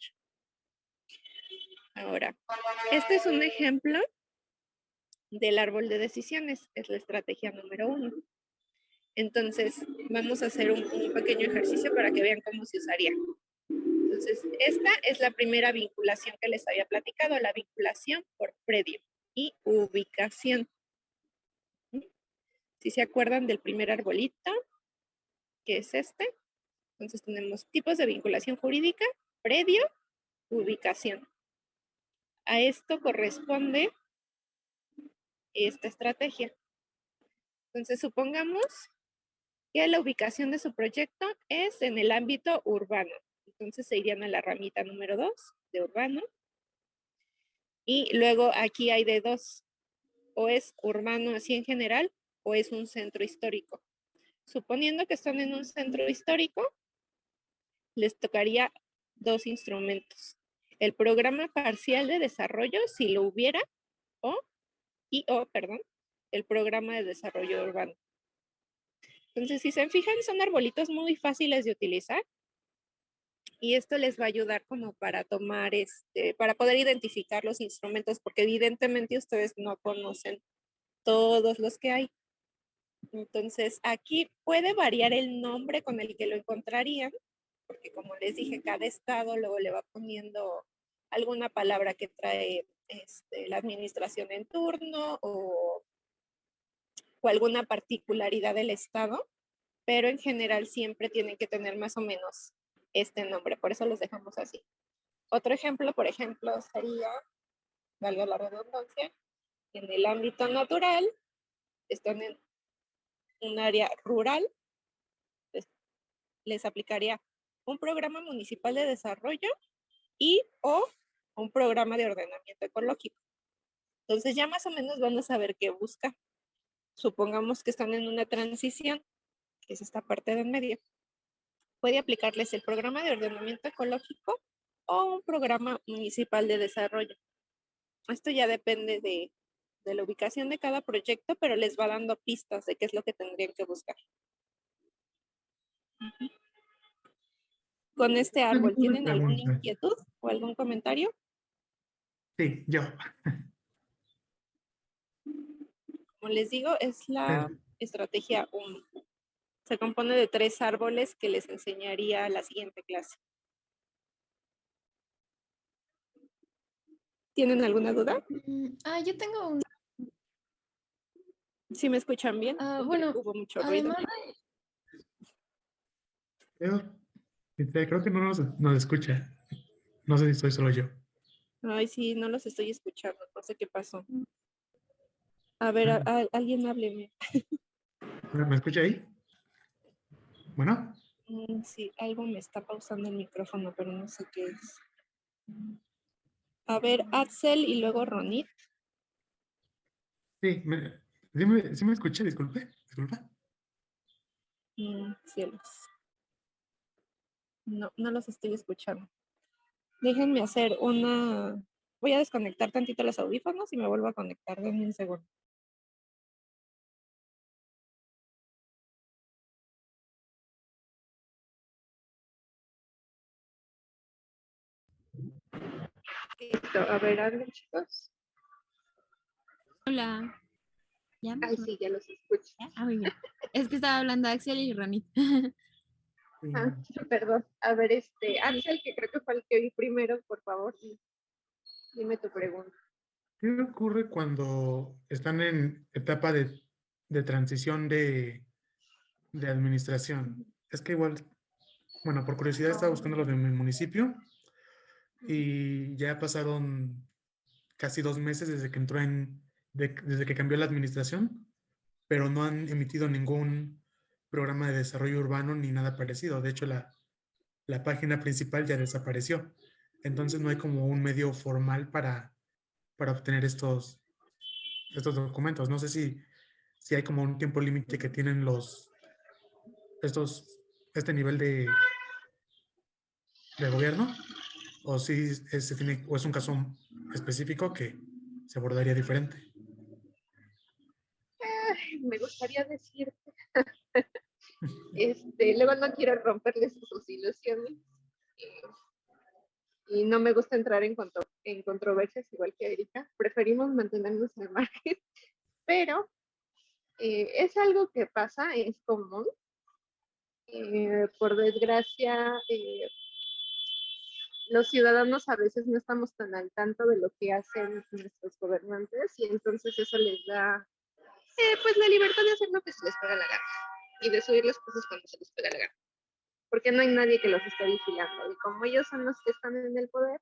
A: Ahora, este es un ejemplo del árbol de decisiones, es la estrategia número 1. Entonces, vamos a hacer un pequeño ejercicio para que vean cómo se usaría. Entonces, esta es la primera vinculación que les había platicado, la vinculación por predio y ubicación. Si se acuerdan del primer arbolito, que es este, entonces tenemos tipos de vinculación jurídica, predio, ubicación. A esto corresponde esta estrategia. Entonces, supongamos que la ubicación de su proyecto es en el ámbito urbano. Entonces, se irían a la ramita número 2 de urbano. Y luego aquí hay de dos, o es urbano así en general, o es un centro histórico. Suponiendo que están en un centro histórico, les tocaría dos instrumentos. El programa parcial de desarrollo, si lo hubiera, perdón, el programa de desarrollo urbano. Entonces, si se fijan, son arbolitos muy fáciles de utilizar y esto les va a ayudar como para tomar, para poder identificar los instrumentos, porque evidentemente ustedes no conocen todos los que hay. Entonces, aquí puede variar el nombre con el que lo encontrarían, porque como les dije, cada estado luego le va poniendo alguna palabra que trae la administración en turno o alguna particularidad del estado, pero en general siempre tienen que tener más o menos este nombre, por eso los dejamos así. Otro ejemplo, por ejemplo, sería, valga la redundancia, en el ámbito natural, están en un área rural, les aplicaría un programa municipal de desarrollo o un programa de ordenamiento ecológico. Entonces ya más o menos van a saber qué buscar. Supongamos que están en una transición, que es esta parte del medio. Puede aplicarles el programa de ordenamiento ecológico o un programa municipal de desarrollo. Esto ya depende de la ubicación de cada proyecto, pero les va dando pistas de qué es lo que tendrían que buscar. Con este árbol, ¿tienen alguna
G: Pregunta.
A: inquietud o algún comentario?
G: Sí, yo.
A: Como les digo, es la
G: Sí.
A: estrategia 1. Se compone de 3 árboles que les enseñaría la siguiente clase. ¿Tienen alguna duda?
H: Yo tengo un...
A: ¿Sí me escuchan bien? Porque
H: bueno,
A: hubo mucho ruido.
H: además
G: Creo que no nos escucha. No sé si soy solo yo.
A: Ay, sí, no los estoy escuchando. No sé qué pasó. A ver, alguien hábleme.
G: ¿Me escucha ahí? Bueno,
A: Sí, algo me está pausando el micrófono, pero no sé qué es. A ver, Axel y luego Ronit.
G: sí, sí me escuché, disculpa.
A: Cielos. No, no los estoy escuchando. Déjenme hacer una... Voy a desconectar tantito los audífonos y me vuelvo a conectar. Denme un segundo. Listo. A ver, hablen, chicos.
F: Hola. ¿Ya?
A: Ay, sí, ya los escucho.
F: Muy bien. Es que estaba hablando Axel y Ronit.
A: Ah, perdón. A ver, Axel, que creo que fue el que vi primero, por favor, dime tu pregunta.
G: ¿Qué ocurre cuando están en etapa de transición de administración? Es que igual, bueno, por curiosidad estaba buscando lo de mi municipio y ya pasaron casi 2 meses desde que desde que cambió la administración, pero no han emitido ningún programa de desarrollo urbano ni nada parecido. De hecho, la página principal ya desapareció. Entonces no hay como un medio formal para obtener estos documentos. No sé si hay como un tiempo límite que tienen este nivel de gobierno, o si o es un caso específico que se abordaría diferente.
A: Me gustaría decirte, luego no quiero romperles sus ilusiones y no me gusta entrar en controversias igual que Erika. Preferimos mantenernos al margen, pero es algo que pasa, es común. Por desgracia, los ciudadanos a veces no estamos tan al tanto de lo que hacen nuestros gobernantes y entonces eso les da pues la libertad de hacer lo que se les pega la gana y de subir las cosas cuando se les pega la gana, porque no hay nadie que los esté vigilando y como ellos son los que están en el poder,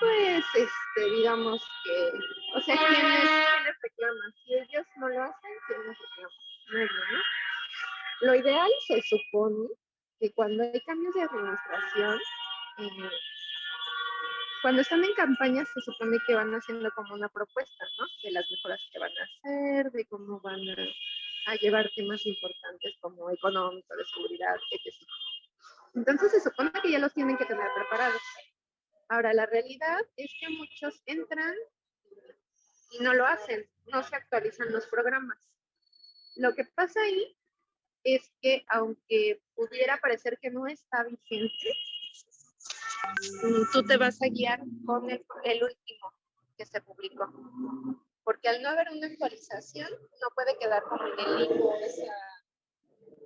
A: pues digamos que, o sea, ¿quiénes reclaman? Si ellos no lo hacen, ¿quiénes reclaman? Nadie, ¿no? Lo ideal se supone que cuando hay cambios de administración, eh, cuando están en campaña se supone que van haciendo como una propuesta, ¿no? De las mejoras que van a hacer, de cómo van a llevar temas importantes como económico, de seguridad, etc. Entonces se supone que ya los tienen que tener preparados. Ahora, la realidad es que muchos entran y no lo hacen, no se actualizan los programas. Lo que pasa ahí es que aunque pudiera parecer que no está vigente, tú te vas a guiar con el último que se publicó. Porque al no haber una actualización, no puede quedar como en el limbo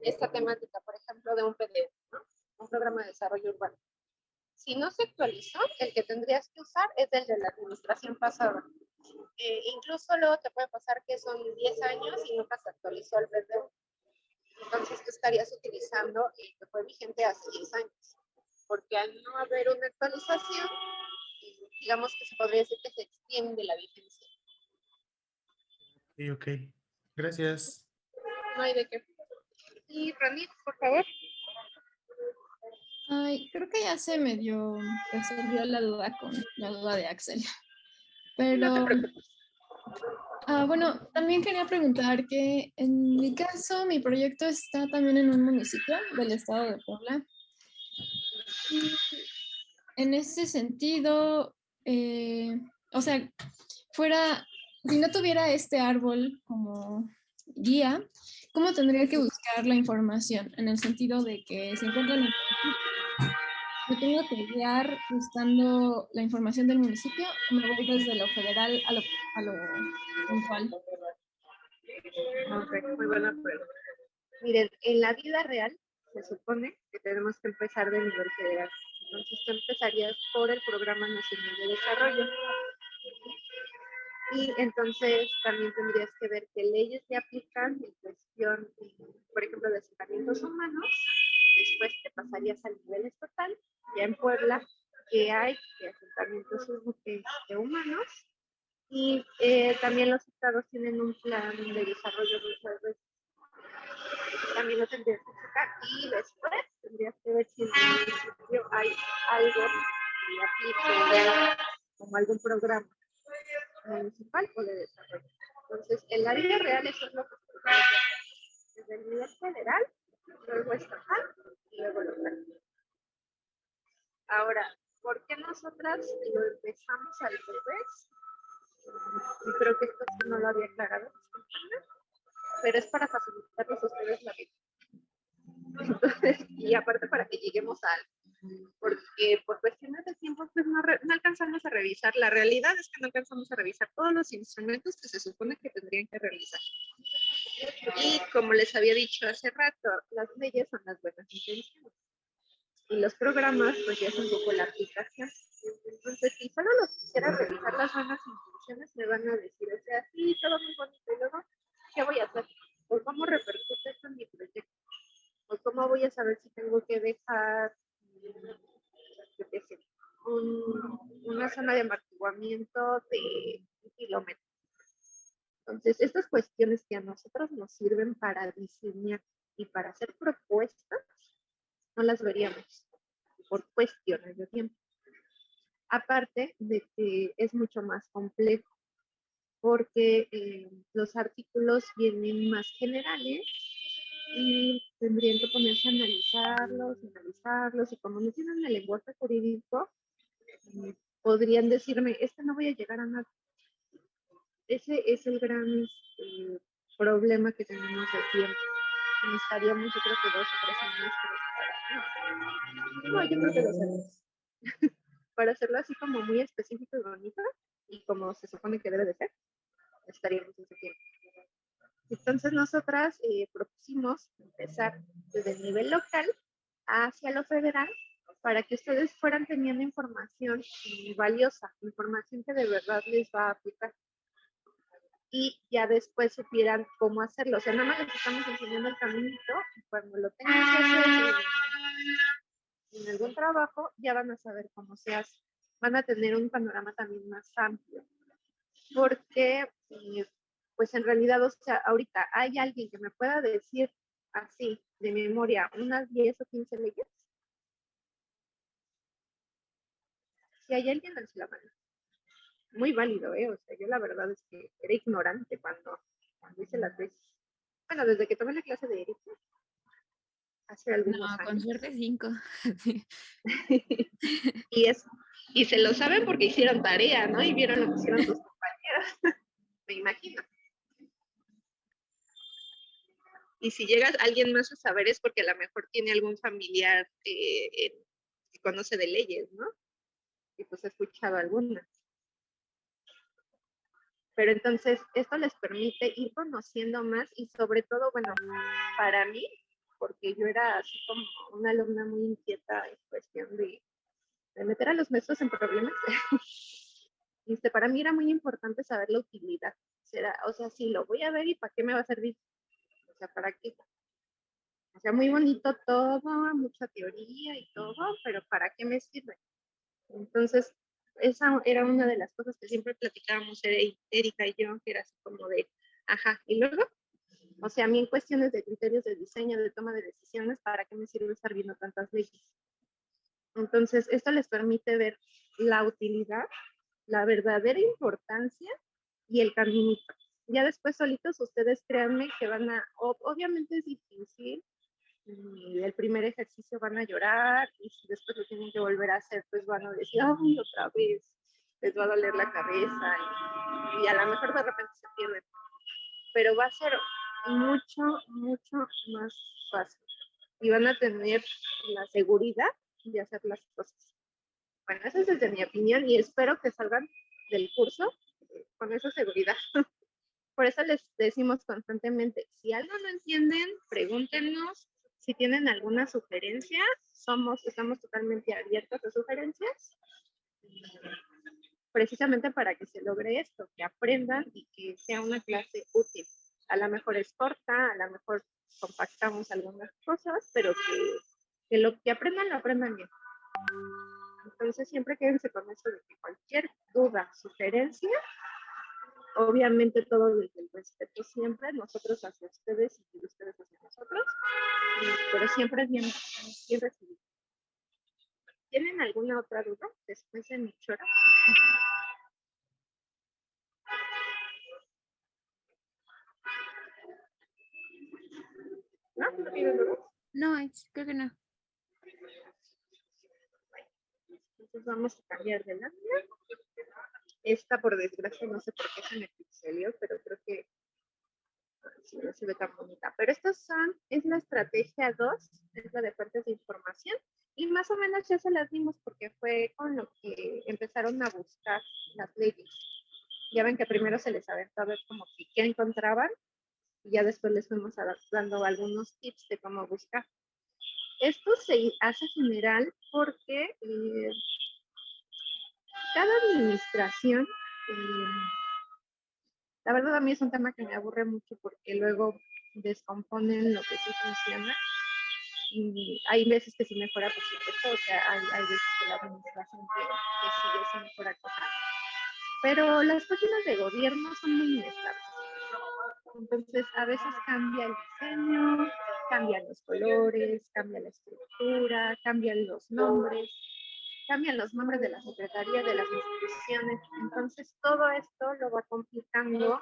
A: esta temática, por ejemplo, de un PDF, ¿no? Un programa de desarrollo urbano. Si no se actualizó, el que tendrías que usar es el de la administración pasada. Incluso luego te puede pasar que son 10 años y nunca se actualizó el PDF. Entonces tú estarías utilizando el que fue vigente hace 10 años. Porque al no haber una actualización, digamos que se podría decir que se extiende la vigencia.
G: Ok. Gracias.
A: No hay de qué. Y Ranit, por favor.
H: creo que ya se medio resolvió la duda con la duda de Axel. Pero, bueno, también quería preguntar que en mi caso, mi proyecto está también en un municipio del estado de Puebla. Y en ese sentido, o sea, si no tuviera este árbol como guía, ¿cómo tendría que buscar la información? En el sentido de que se encuentra la información, ¿me tengo que guiar buscando la información del municipio o me voy desde lo federal a lo puntual?
A: Ok, muy buena pregunta. Miren, en la vida real se supone que tenemos que empezar de nivel federal. Entonces tú empezarías por el Programa Nacional de Desarrollo. Y entonces también tendrías que ver qué leyes te aplican en cuestión, por ejemplo, de asentamientos humanos. Después te pasarías al nivel estatal, ya en Puebla, que hay de asentamientos humanos. Y también los estados tienen un plan de desarrollo muchas veces. También lo tendrías que checar. Y después tendrías que ver si en el municipio hay algo que aplique como algún programa municipal o de desarrollo. Entonces, en la vida real eso es lo que se puede hacer. Desde el nivel federal, luego estatal y luego local. Ahora, ¿por qué nosotras lo empezamos al revés? Y creo que esto sí no lo había aclarado, pero es para facilitarles a ustedes la vida. Entonces, y aparte para que lleguemos a algo. Porque por cuestiones de tiempo pues no alcanzamos a revisar. La realidad es que no alcanzamos a revisar todos los instrumentos que se supone que tendrían que realizar. Y como les había dicho hace rato, las leyes son las buenas intenciones. Y los programas pues ya es un poco la aplicación. Entonces, si solo los quisiera revisar las buenas intenciones, me van a decir, o sea, sí, todo muy bonito, y luego, ¿qué voy a hacer? ¿O cómo repercute esto en mi proyecto? ¿O cómo voy a saber si tengo que dejar una zona de amortiguamiento de 1 kilómetro? Entonces, estas cuestiones que a nosotros nos sirven para diseñar y para hacer propuestas, no las veríamos por cuestiones de tiempo. Aparte de que es mucho más complejo, porque los artículos vienen más generales y tendrían que ponerse a analizarlos, y como no tienen el lenguaje jurídico, podrían decirme, no voy a llegar a nada. Ese es el gran problema que tenemos de tiempo. Necesitaríamos, yo creo que 2 o 3 semestres no, yo creo que 2 años. Para hacerlo así como muy específico y bonito, y como se supone que debe de ser, estaríamos ese tiempo. Entonces nosotras propusimos empezar desde el nivel local hacia lo federal para que ustedes fueran teniendo información valiosa, información que de verdad les va a aplicar. Y ya después supieran cómo hacerlo. O sea, nada más les estamos enseñando el caminito y cuando lo tengan que hacer en algún trabajo, ya van a saber cómo se hace. Van a tener un panorama también más amplio. Porque, pues en realidad, o sea, ahorita hay alguien que me pueda decir así, de memoria, unas 10 o 15 leyes. Si hay alguien, dan la mano. Muy válido, ¿eh? O sea, yo la verdad es que era ignorante cuando hice la tesis. Bueno, desde que tomé la clase de Erika, hace algunos años.
F: Con suerte 5.
A: y se lo saben porque hicieron tarea, ¿no? Y vieron lo que hicieron sus compañeros. Me imagino. Y si llega alguien más a saber es porque a lo mejor tiene algún familiar que conoce de leyes, ¿no? Y pues he escuchado algunas. Pero entonces esto les permite ir conociendo más y sobre todo, bueno, para mí, porque yo era así como una alumna muy inquieta en cuestión de meter a los maestros en problemas, para mí era muy importante saber la utilidad. O sea, sí, lo voy a ver y ¿para qué me va a servir? O sea, ¿para qué? O sea, muy bonito todo, mucha teoría y todo, pero ¿para qué me sirve? Entonces, esa era una de las cosas que siempre platicábamos Erika y yo, que era así como de, ajá, y luego, o sea, a mí en cuestiones de criterios de diseño, de toma de decisiones, ¿para qué me sirve estar viendo tantas leyes? Entonces, esto les permite ver la utilidad, la verdadera importancia y el caminito. Ya después solitos ustedes créanme que van a, obviamente es difícil, y el primer ejercicio van a llorar y si después lo tienen que volver a hacer, pues van a decir, ay, otra vez, les va a doler la cabeza y a lo mejor de repente se pierden. Pero va a ser mucho, mucho más fácil. Y van a tener la seguridad de hacer las cosas. Bueno, eso es desde mi opinión y espero que salgan del curso con esa seguridad. Por eso les decimos constantemente, si algo no entienden, pregúntenos. Si tienen alguna sugerencia, estamos totalmente abiertos a sugerencias, precisamente para que se logre esto, que aprendan y que sea una clase útil. A lo mejor es corta, a lo mejor compactamos algunas cosas, pero que lo que aprendan, lo aprendan bien. Entonces siempre quédense con eso de que cualquier duda, sugerencia, obviamente todo desde el respeto siempre, nosotros hacia ustedes y ustedes hacia nosotros, pero siempre es bien recibido. ¿Tienen alguna otra duda después de mi chora? ¿No? ¿No tienen dudas?
F: No, creo que no.
A: Entonces vamos a cambiar de lámina. Esta, por desgracia, no sé por qué se me pixelió, pero creo que sí, no se ve tan bonita. Pero es la estrategia 2, es la de fuentes de información. Y más o menos ya se las dimos porque fue con lo que empezaron a buscar las leyes. Ya ven que primero se les aventó a ver como que qué encontraban y ya después les fuimos dando algunos tips de cómo buscar. Esto se hace general porque cada administración, la verdad a mí es un tema que me aburre mucho porque luego descomponen lo que sí funciona y hay veces que sí mejora, por supuesto, o sea, hay veces que la administración que sigue sin mejorar cosas, pero las páginas de gobierno son muy inestables. Entonces, a veces cambia el diseño, cambian los colores, cambia la estructura, cambian los nombres de la secretaría, de las instituciones. Entonces, todo esto lo va complicando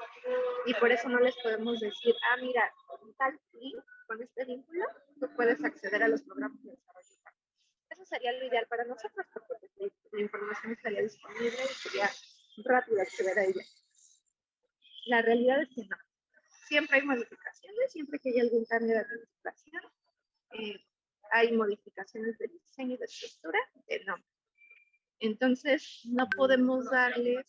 A: y por eso no les podemos decir, mira, tal link, con este vínculo, tú puedes acceder a los programas de desarrollo. Eso sería lo ideal para nosotros porque la información estaría disponible y sería rápido acceder a ella. La realidad es que no. Siempre hay modificaciones, siempre que hay algún cambio de administración, hay modificaciones de diseño y de estructura, de nombre. Entonces, no podemos darles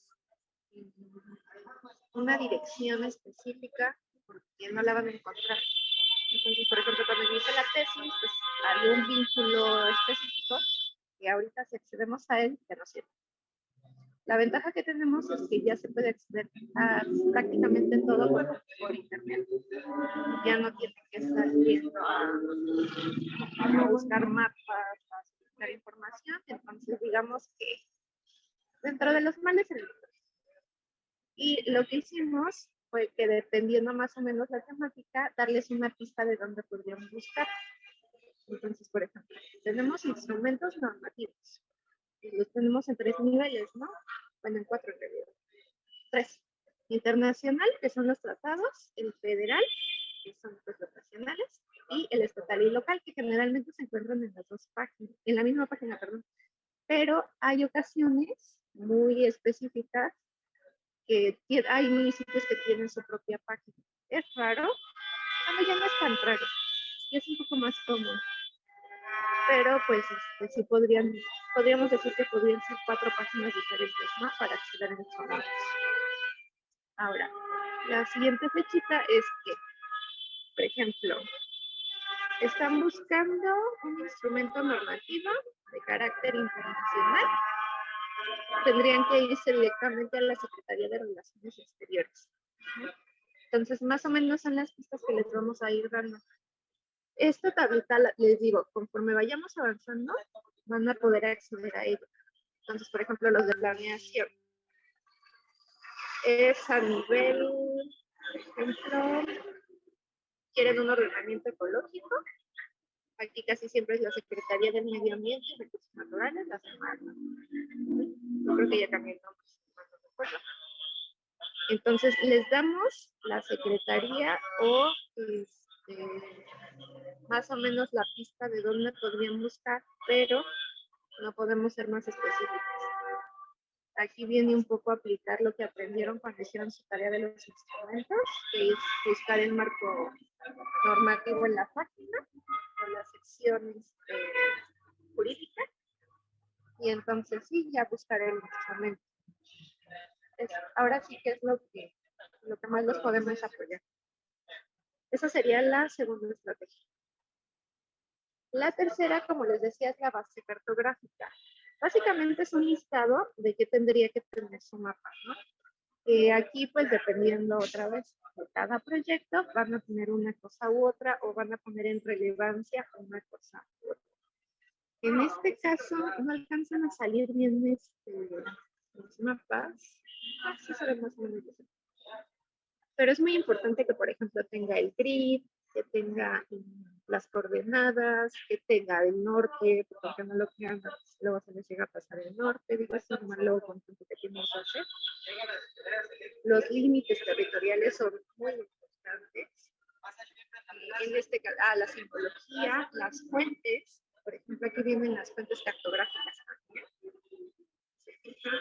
A: una dirección específica porque no la van a encontrar. Entonces, por ejemplo, cuando yo hice la tesis, pues había un vínculo específico y ahorita si accedemos a él, ya no sirve. La ventaja que tenemos es que ya se puede acceder a prácticamente todo por internet. Ya no tienen que estar yendo a buscar mapas, a buscar información. Entonces, digamos que dentro de los males el mejor. Y lo que hicimos fue que dependiendo más o menos la temática, darles una pista de dónde podríamos buscar. Entonces, por ejemplo, tenemos instrumentos normativos. Los tenemos en 3 niveles, ¿no? Bueno, en 4 en realidad. 3. Internacional, que son los tratados, el federal, que son pues, los nacionales, y el estatal y local, que generalmente se encuentran en las dos páginas, en la misma página, perdón. Pero hay ocasiones muy específicas que hay municipios que tienen su propia página. Es raro, ya no es tan raro, y es un poco más común. Pero pues sí podríamos decir que podrían ser 4 páginas diferentes, ¿no? Para acceder a instrumentos. Ahora, la siguiente flechita es que, por ejemplo, están buscando un instrumento normativo de carácter internacional. Tendrían que irse directamente a la Secretaría de Relaciones Exteriores. Entonces, más o menos son las pistas que les vamos a ir dando. Esta tablita, les digo, conforme vayamos avanzando, van a poder acceder a ello. Entonces, por ejemplo, los de planeación. Es a nivel, por ejemplo, quieren un ordenamiento ecológico. Aquí casi siempre es la Secretaría de Medio Ambiente y Recursos Naturales, la Semarnat. Yo creo que ya cambió el nombre, no recuerdo. Entonces, les damos la secretaría o más o menos la pista de dónde podrían buscar, pero no podemos ser más específicos. aquí viene un poco a aplicar lo que aprendieron cuando hicieron su tarea de los instrumentos, que es buscar el marco normativo en la página, en las secciones jurídicas, y entonces sí, ya buscaré el instrumento. Ahora sí que es lo que más los podemos apoyar. Esa sería la segunda estrategia. La tercera, como les decía, es la base cartográfica. Básicamente es un listado de qué tendría que tener su mapa, ¿no? Aquí, pues, dependiendo otra vez de cada proyecto, van a tener una cosa u otra o van a poner en relevancia una cosa u otra. En este caso, no alcanzan a salir bien los mapas. Sí se ven más o menos bien. Pero es muy importante que, por ejemplo, tenga el grid, que tenga las coordenadas, que tenga el norte, porque no lo crean, luego se les llega a pasar el norte, digo, es normal luego con tanto que tienen que hacer. Los límites territoriales son muy importantes. En este caso, la simbología, las fuentes, por ejemplo, aquí vienen las fuentes cartográficas también. Se fijan,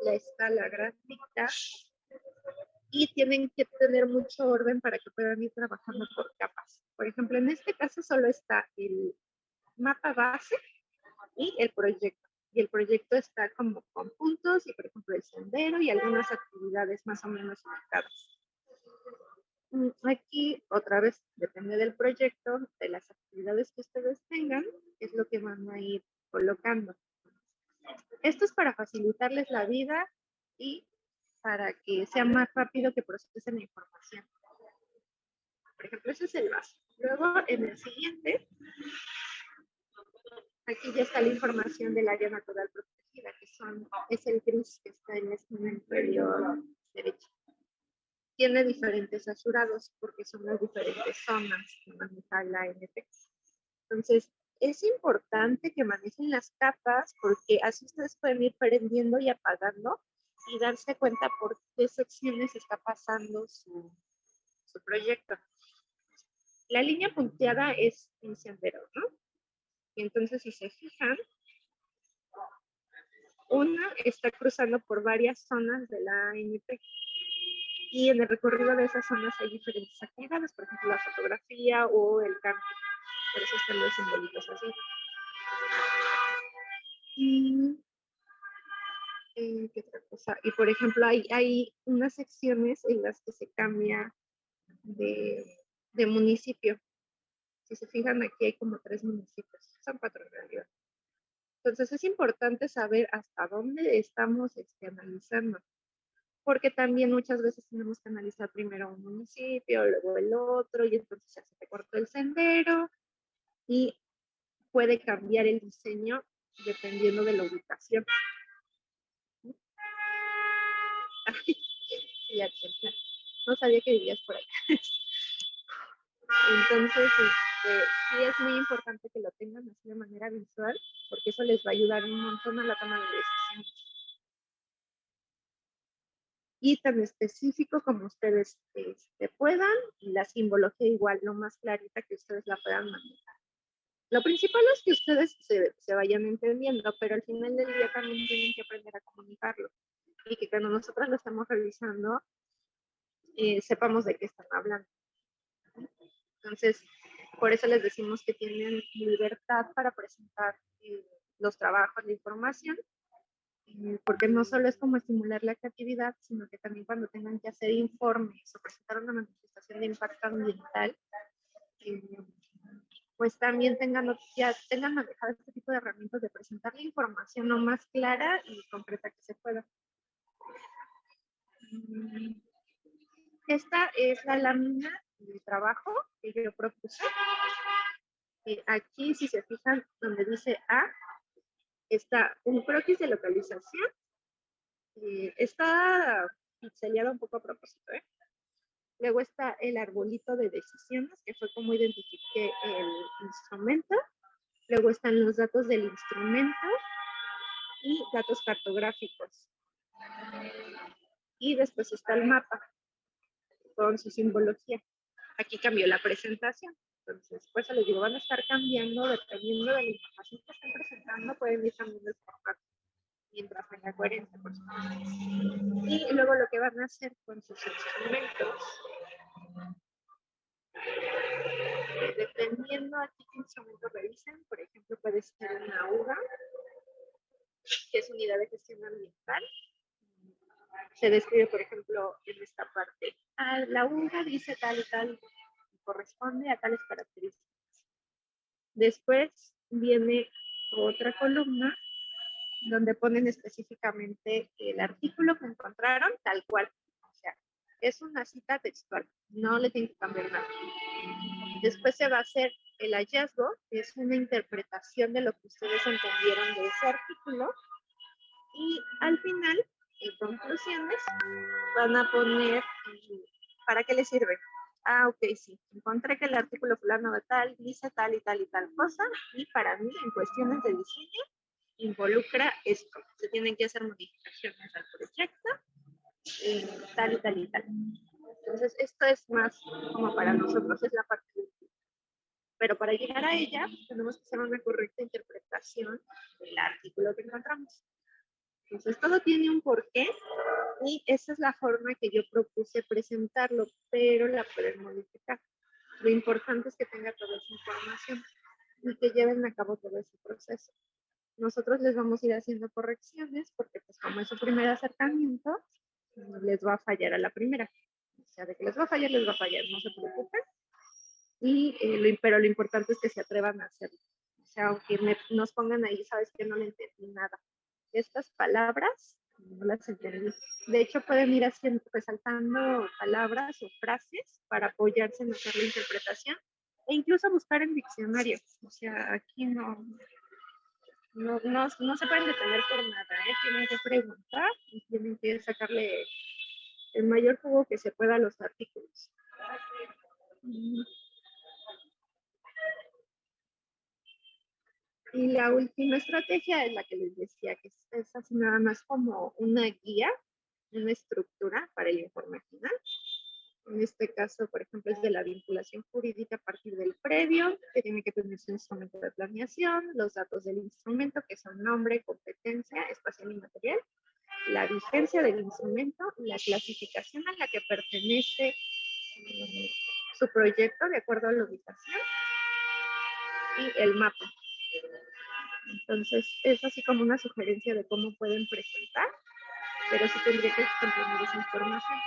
A: la escala gráfica. Y tienen que tener mucho orden para que puedan ir trabajando por capas. Por ejemplo, en este caso solo está el mapa base y el proyecto. Y el proyecto está como con puntos y, por ejemplo, el sendero y algunas actividades más o menos ubicadas. Aquí, otra vez, depende del proyecto, de las actividades que ustedes tengan, es lo que van a ir colocando. Esto es para facilitarles la vida y para que sea más rápido que procesen la información. Por ejemplo, ese es el básico. Luego, en el siguiente, aquí ya está la información del área natural protegida, que es el gris que está en este inferior derecho. Tiene diferentes asurados porque son las diferentes zonas que maneja la ANP. Entonces, es importante que manejen las capas porque así ustedes pueden ir prendiendo y apagando y darse cuenta por qué secciones está pasando su proyecto. La línea punteada es un sendero, ¿no? Y entonces, si se fijan, una está cruzando por varias zonas de la ANP. Y en el recorrido de esas zonas hay diferentes actividades, por ejemplo, la fotografía o el camping. Por eso están los simbolitos así. ¿Qué otra cosa? Y por ejemplo, hay unas secciones en las que se cambia de municipio. Si se fijan, aquí hay como 3 municipios, son 4 en realidad. Entonces es importante saber hasta dónde estamos analizando, porque también muchas veces tenemos que analizar primero un municipio, luego el otro, y entonces ya se te cortó el sendero, y puede cambiar el diseño dependiendo de la ubicación. No sabía que vivías por ahí. Entonces, sí es muy importante que lo tengan así de manera visual, porque eso les va a ayudar un montón a la toma de decisiones. Y tan específico como ustedes puedan, y la simbología igual, lo más clarita que ustedes la puedan manejar. Lo principal es que ustedes se vayan entendiendo, pero al final del día también tienen que aprender a comunicarlo. Y que cuando nosotros lo estamos revisando, sepamos de qué están hablando. Entonces, por eso les decimos que tienen libertad para presentar los trabajos, la información, porque no solo es como estimular la creatividad, sino que también cuando tengan que hacer informes o presentar una manifestación de impacto ambiental, pues también tengan manejado este tipo de herramientas de presentar la información lo más clara y concreta que se pueda. Esta es la lámina de trabajo que yo propuse. Aquí, si se fijan, donde dice A, está un croquis de localización. Está pixeleado un poco a propósito, ¿eh? Luego está el arbolito de decisiones, que fue como identifiqué el instrumento. Luego están los datos del instrumento y datos cartográficos. Y después está el mapa con su simbología. Aquí cambió la presentación. Entonces, por eso les digo, van a estar cambiando dependiendo de la información que estén presentando, pueden ir cambiando el formato. mientras tenga coherencia, por supuesto. Y luego lo que van a hacer con sus instrumentos, dependiendo aquí qué instrumento revisen, por ejemplo, puede ser una UGA, que es Unidad de Gestión Ambiental. Se describe, por ejemplo, en esta parte. La UGA dice tal y tal, corresponde a tales características. Después viene otra columna donde ponen específicamente el artículo que encontraron tal cual. O sea, es una cita textual, no le tienen que cambiar nada. Después se va a hacer el hallazgo, que es una interpretación de lo que ustedes entendieron de ese artículo. Y al final, en conclusiones, van a poner ¿para qué les sirve? Ah, ok, sí. Encontré que el artículo fulano de tal dice tal y tal y tal cosa, y para mí, en cuestiones de diseño, involucra esto. Se tienen que hacer modificaciones al proyecto, tal y tal y tal. Entonces, esto es más como para nosotros, es la parte del... Pero para llegar a ella, tenemos que hacer una correcta interpretación del artículo que encontramos. Entonces, todo tiene un porqué y esa es la forma que yo propuse presentarlo, pero la pueden modificar. Lo importante es que tenga toda esa información y que lleven a cabo todo ese proceso. Nosotros les vamos a ir haciendo correcciones porque pues como es su primer acercamiento, les va a fallar a la primera. O sea, de que les va a fallar, no se preocupen. Pero lo importante es que se atrevan a hacerlo. O sea, aunque nos pongan ahí, sabes que no le entendí nada. Estas palabras no las entendí. De hecho, pueden ir haciendo, resaltando palabras o frases para apoyarse en hacer la interpretación e incluso buscar en diccionario. O sea, aquí no se pueden detener por nada, ¿eh? Tienen que preguntar y tienen que sacarle el mayor jugo que se pueda a los artículos. Y la última estrategia es la que les decía, que es así nada más como una guía, una estructura para el informe final. En este caso, por ejemplo, es de la vinculación jurídica a partir del previo, que tiene que tener su instrumento de planeación, los datos del instrumento, que son nombre, competencia, espacial y material, la vigencia del instrumento, la clasificación a la que pertenece su proyecto de acuerdo a la ubicación y el mapa. Entonces, es así como una sugerencia de cómo pueden presentar, pero sí tendría que contener esa información.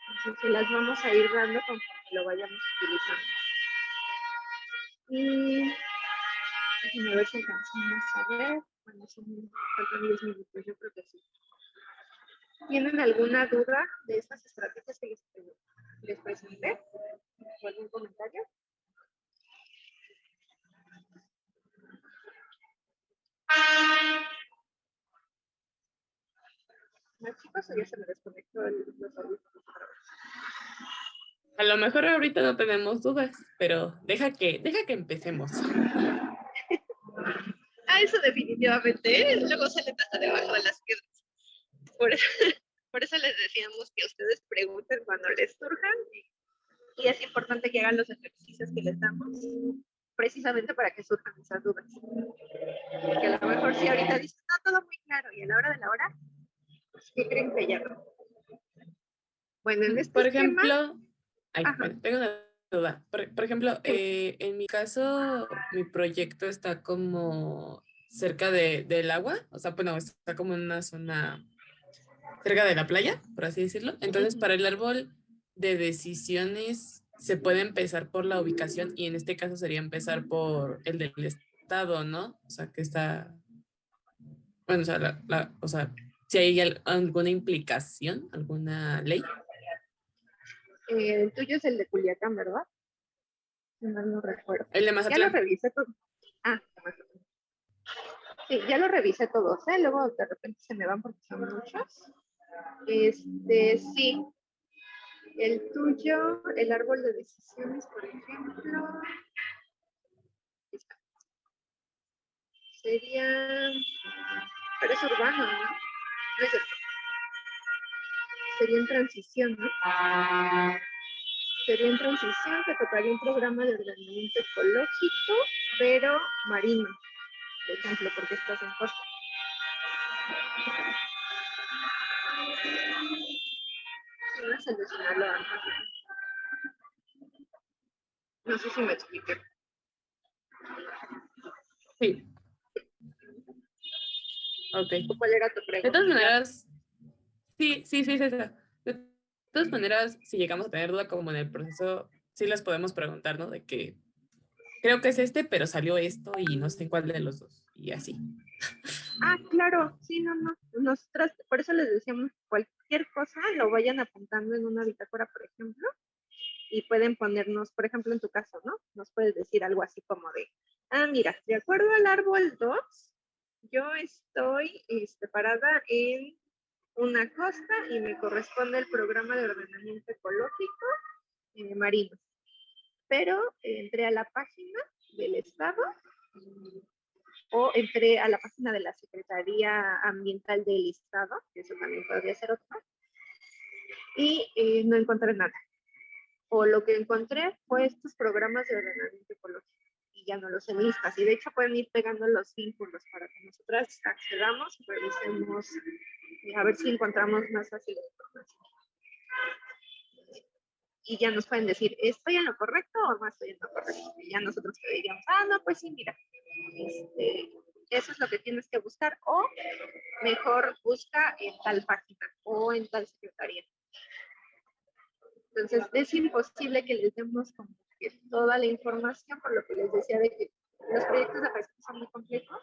A: Entonces, se las vamos a ir dando conforme lo vayamos utilizando. Y déjenme ver si alcanzamos a ver. Bueno, faltan 10 minutos, yo creo que sí. ¿Tienen alguna duda de estas estrategias que les presenté? ¿O algún comentario? ¿Más chicos o ya se me desconectó los audífonos?
B: A lo mejor ahorita no tenemos dudas, pero deja que empecemos.
A: Eso definitivamente, luego salen hasta debajo de las piedras. Por eso les decíamos que ustedes pregunten cuando les surjan y es importante que hagan los ejercicios que les damos precisamente para que surjan esas dudas. Porque a lo mejor si ahorita dicen, no, todo muy claro y a la hora de la hora, pues, ¿qué creen que ya no? Bueno, en este
B: Por
A: esquema,
B: ejemplo, bueno, tengo una duda. Por ejemplo, en mi caso, mi proyecto está como cerca del agua, o sea, bueno, está como en una zona cerca de la playa, por así decirlo. Entonces, para el árbol de decisiones se puede empezar por la ubicación y en este caso sería empezar por el del estado, ¿no? O sea, que está, bueno, o sea, o sea, si hay alguna implicación, alguna ley.
A: el tuyo es el de Culiacán, ¿verdad? No recuerdo.
B: El de Mazatlán.
A: Ya lo revisé todo. Sí, ya lo revisé todos, ¿eh? Luego de repente se me van porque son muchos. Sí. El tuyo, el árbol de decisiones, por ejemplo, sería, pero es urbano, ¿no? No es cierto. Sería en transición, ¿no? Sería en transición que tocaría un programa de ordenamiento ecológico, pero marino, por ejemplo, porque estás en costa. es el de Sinaloa. No sé si me expliqué.
B: Sí. Ok.
A: ¿Cuál era tu
B: De
A: pregunta?
B: todas maneras, sí. De todas maneras, si llegamos a tener duda como en el proceso, sí les podemos preguntar, ¿no? De que creo que es este, pero salió esto y no sé en cuál de los dos. Y así.
A: Ah, claro, sí, no. Nosotras, por eso les decíamos cualquier cosa, lo vayan apuntando en una bitácora, por ejemplo, y pueden ponernos, por ejemplo, en tu caso, ¿no? Nos puedes decir algo así como de, mira, de acuerdo al árbol 2, yo estoy parada en una costa y me corresponde el programa de ordenamiento ecológico marino. Pero entré a la página del Estado o entré a la página de la Secretaría Ambiental del Estado, que eso también podría ser otro, y no encontré nada. O lo que encontré fue estos programas de ordenamiento ecológico y ya no los enlistas. Y de hecho pueden ir pegando los vínculos para que nosotras accedamos y revisemos a ver si encontramos más fácil la información. Y ya nos pueden decir, ¿estoy en lo correcto o no estoy en lo correcto? Y ya nosotros te diríamos, no, pues sí, mira, eso es lo que tienes que buscar, o mejor busca en tal página o en tal secretaría. Entonces, es imposible que les demos como que toda la información, por lo que les decía de que los proyectos de pesca son muy complejos,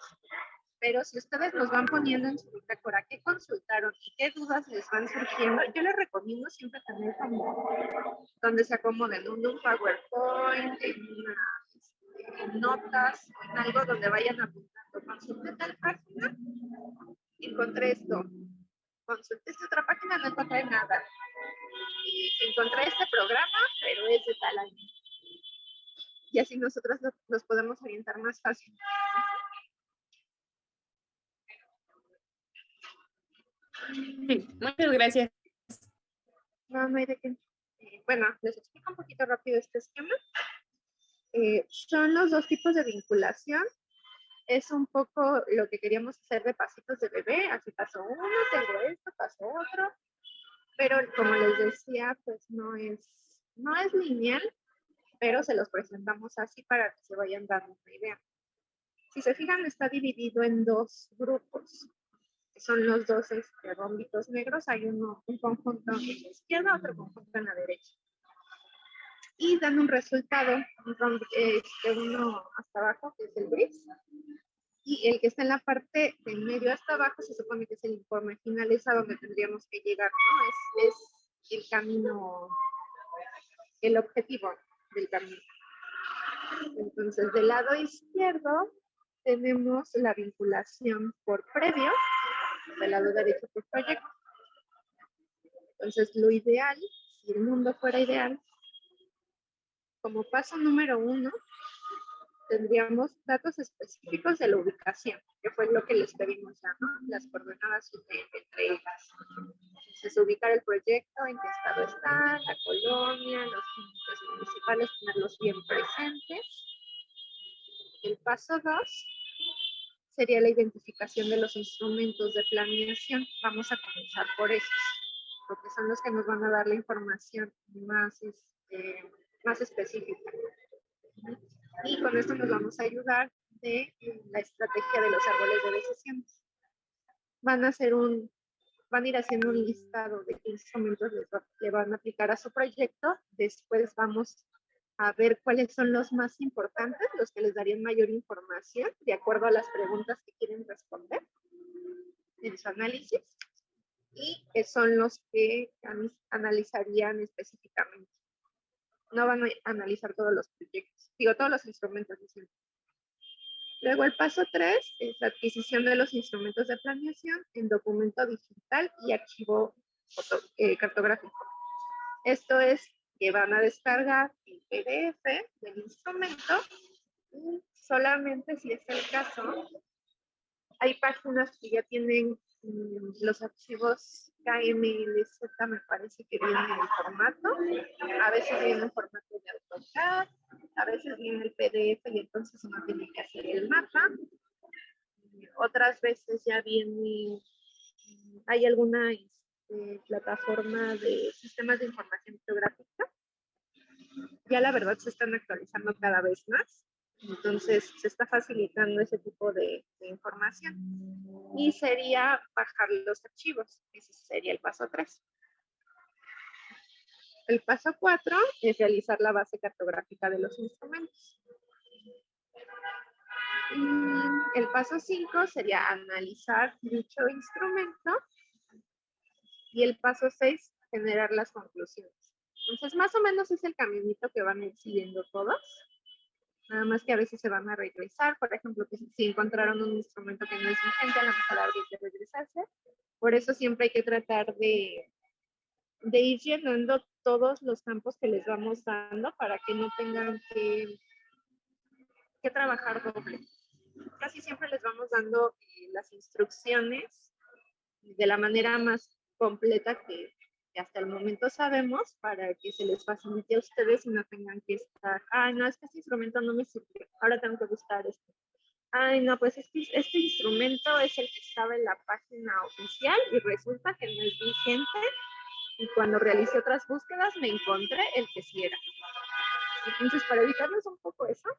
A: pero si ustedes nos van poniendo en su bitácora qué consultaron y qué dudas les van surgiendo, yo les recomiendo siempre tener como donde se acomoden, en un PowerPoint, en notas, en algo donde vayan apuntando. Consulté tal página, encontré esto. Consulté esta otra página, no encontré nada. Y encontré este programa, pero es de tal año. Y así nosotros nos podemos orientar más fácil.
B: Sí, muchas gracias.
A: No hay de qué. Bueno, les explico un poquito rápido este esquema. Son los dos tipos de vinculación. Es un poco lo que queríamos hacer de pasitos de bebé. Así pasó uno, tengo esto, pasó otro. Pero como les decía, pues no es lineal, pero se los presentamos así para que se vayan dando una idea. Si se fijan, está dividido en dos grupos. Son los dos rombitos negros. Hay un conjunto en la izquierda, otro conjunto en la derecha. Y dan un resultado, uno hasta abajo, que es el gris. Y el que está en la parte de medio hasta abajo se supone que es el informe final, es a donde tendríamos que llegar, ¿no? Es el camino, el objetivo del camino. Entonces, del lado izquierdo tenemos la vinculación por previo, del lado derecho por proyecto. Entonces, lo ideal, si el mundo fuera ideal, como paso número 1, tendríamos datos específicos de la ubicación, que fue lo que les pedimos ya, ¿no? Las coordenadas entre ellas. Entonces, ubicar el proyecto, en qué estado está, la colonia, los límites municipales, tenerlos bien presentes. El paso 2 sería la identificación de los instrumentos de planeación. Vamos a comenzar por esos, porque son los que nos van a dar la información más específica. Y con esto nos vamos a ayudar de la estrategia de los árboles de decisiones. Van a ir haciendo un listado de qué instrumentos le van a aplicar a su proyecto. Después vamos a ver cuáles son los más importantes, los que les darían mayor información de acuerdo a las preguntas que quieren responder en su análisis, y son los que analizarían específicamente. No van a analizar todos los proyectos, todos los instrumentos. Luego el paso 3 es la adquisición de los instrumentos de planeación en documento digital y archivo cartográfico. Esto es que van a descargar el PDF del instrumento, y solamente si es el caso, hay páginas que ya tienen los archivos KMLZ, me parece que vienen en el formato, a veces vienen en formato de AutoCAD, a veces viene el PDF y entonces uno tiene que hacer el mapa. Otras veces ya viene, hay alguna plataforma de sistemas de información geográfica. Ya la verdad se están actualizando cada vez más, entonces se está facilitando ese tipo de información. Y sería bajar los archivos, ese sería el paso 3. El paso 4 es realizar la base cartográfica de los instrumentos. Y el paso 5 sería analizar dicho instrumento. Y el paso 6, generar las conclusiones. Entonces, más o menos es el caminito que van a ir siguiendo todos. Nada más que a veces se van a regresar. Por ejemplo, que si encontraron un instrumento que no es vigente, a lo mejor habría que regresarse. Por eso siempre hay que tratar de ir llenando todos los campos que les vamos dando para que no tengan que trabajar doble. Casi siempre les vamos dando las instrucciones de la manera más completa que hasta el momento sabemos, para que se les facilite a ustedes y no tengan que estar, ay, no, es que este instrumento no me sirve, ahora tengo que buscar este. Ay, no, pues este instrumento es el que estaba en la página oficial y resulta que no es vigente, y cuando realicé otras búsquedas me encontré el que sí era. Entonces, para evitarnos un poco eso,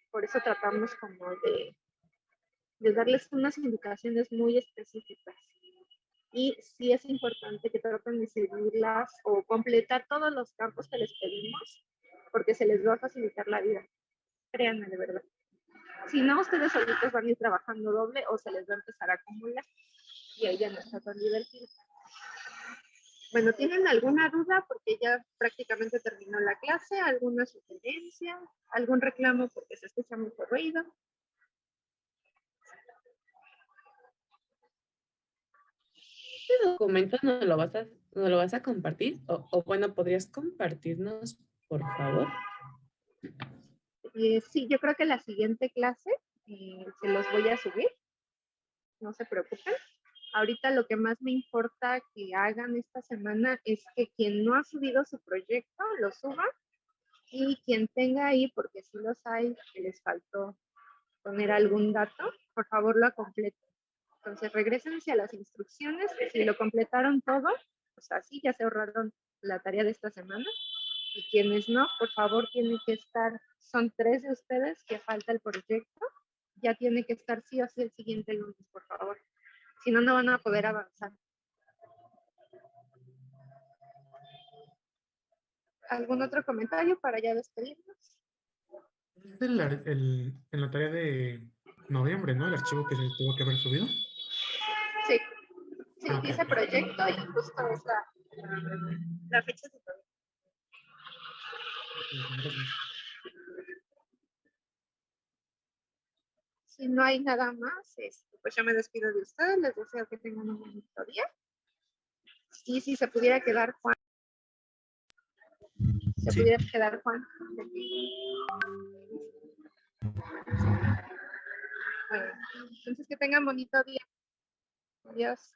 A: por eso tratamos como de darles unas indicaciones muy específicas. Y sí es importante que traten de seguirlas o completar todos los campos que les pedimos, porque se les va a facilitar la vida. Créanme, de verdad. Si no, ustedes solitos van a ir trabajando doble o se les va a empezar a acumular y ahí ya no está tan divertido. Bueno, ¿tienen alguna duda? Porque ya prácticamente terminó la clase. ¿Alguna sugerencia? ¿Algún reclamo porque se escucha mucho ruido?
B: ¿Este documento no lo vas a compartir? O bueno, ¿podrías compartirnos, por favor?
A: Sí, yo creo que la siguiente clase se los voy a subir. No se preocupen. Ahorita lo que más me importa que hagan esta semana es que quien no ha subido su proyecto lo suba, y quien tenga ahí, porque si los hay, que les faltó poner algún dato, por favor lo completen. Entonces regrésense a las instrucciones, si lo completaron todo, pues así ya se ahorraron la tarea de esta semana. Y quienes no, por favor, tienen que estar, son 3 de ustedes que falta el proyecto, ya tiene que estar sí o sí el siguiente lunes, por favor. Si no, no van a poder avanzar. ¿Algún otro comentario para ya despedirnos?
G: Es en la tarea de noviembre, ¿no? El archivo que se tuvo que haber subido.
A: Sí, sí,
G: Ah, ok.
A: dice proyecto y justo es la fecha de todo.
G: Gracias.
A: Si no hay nada más, pues yo me despido de ustedes, les deseo que tengan un bonito día. Y si se pudiera quedar Juan. Se
C: Sí.
A: pudiera quedar Juan. Bueno, entonces que tengan bonito día. Adiós.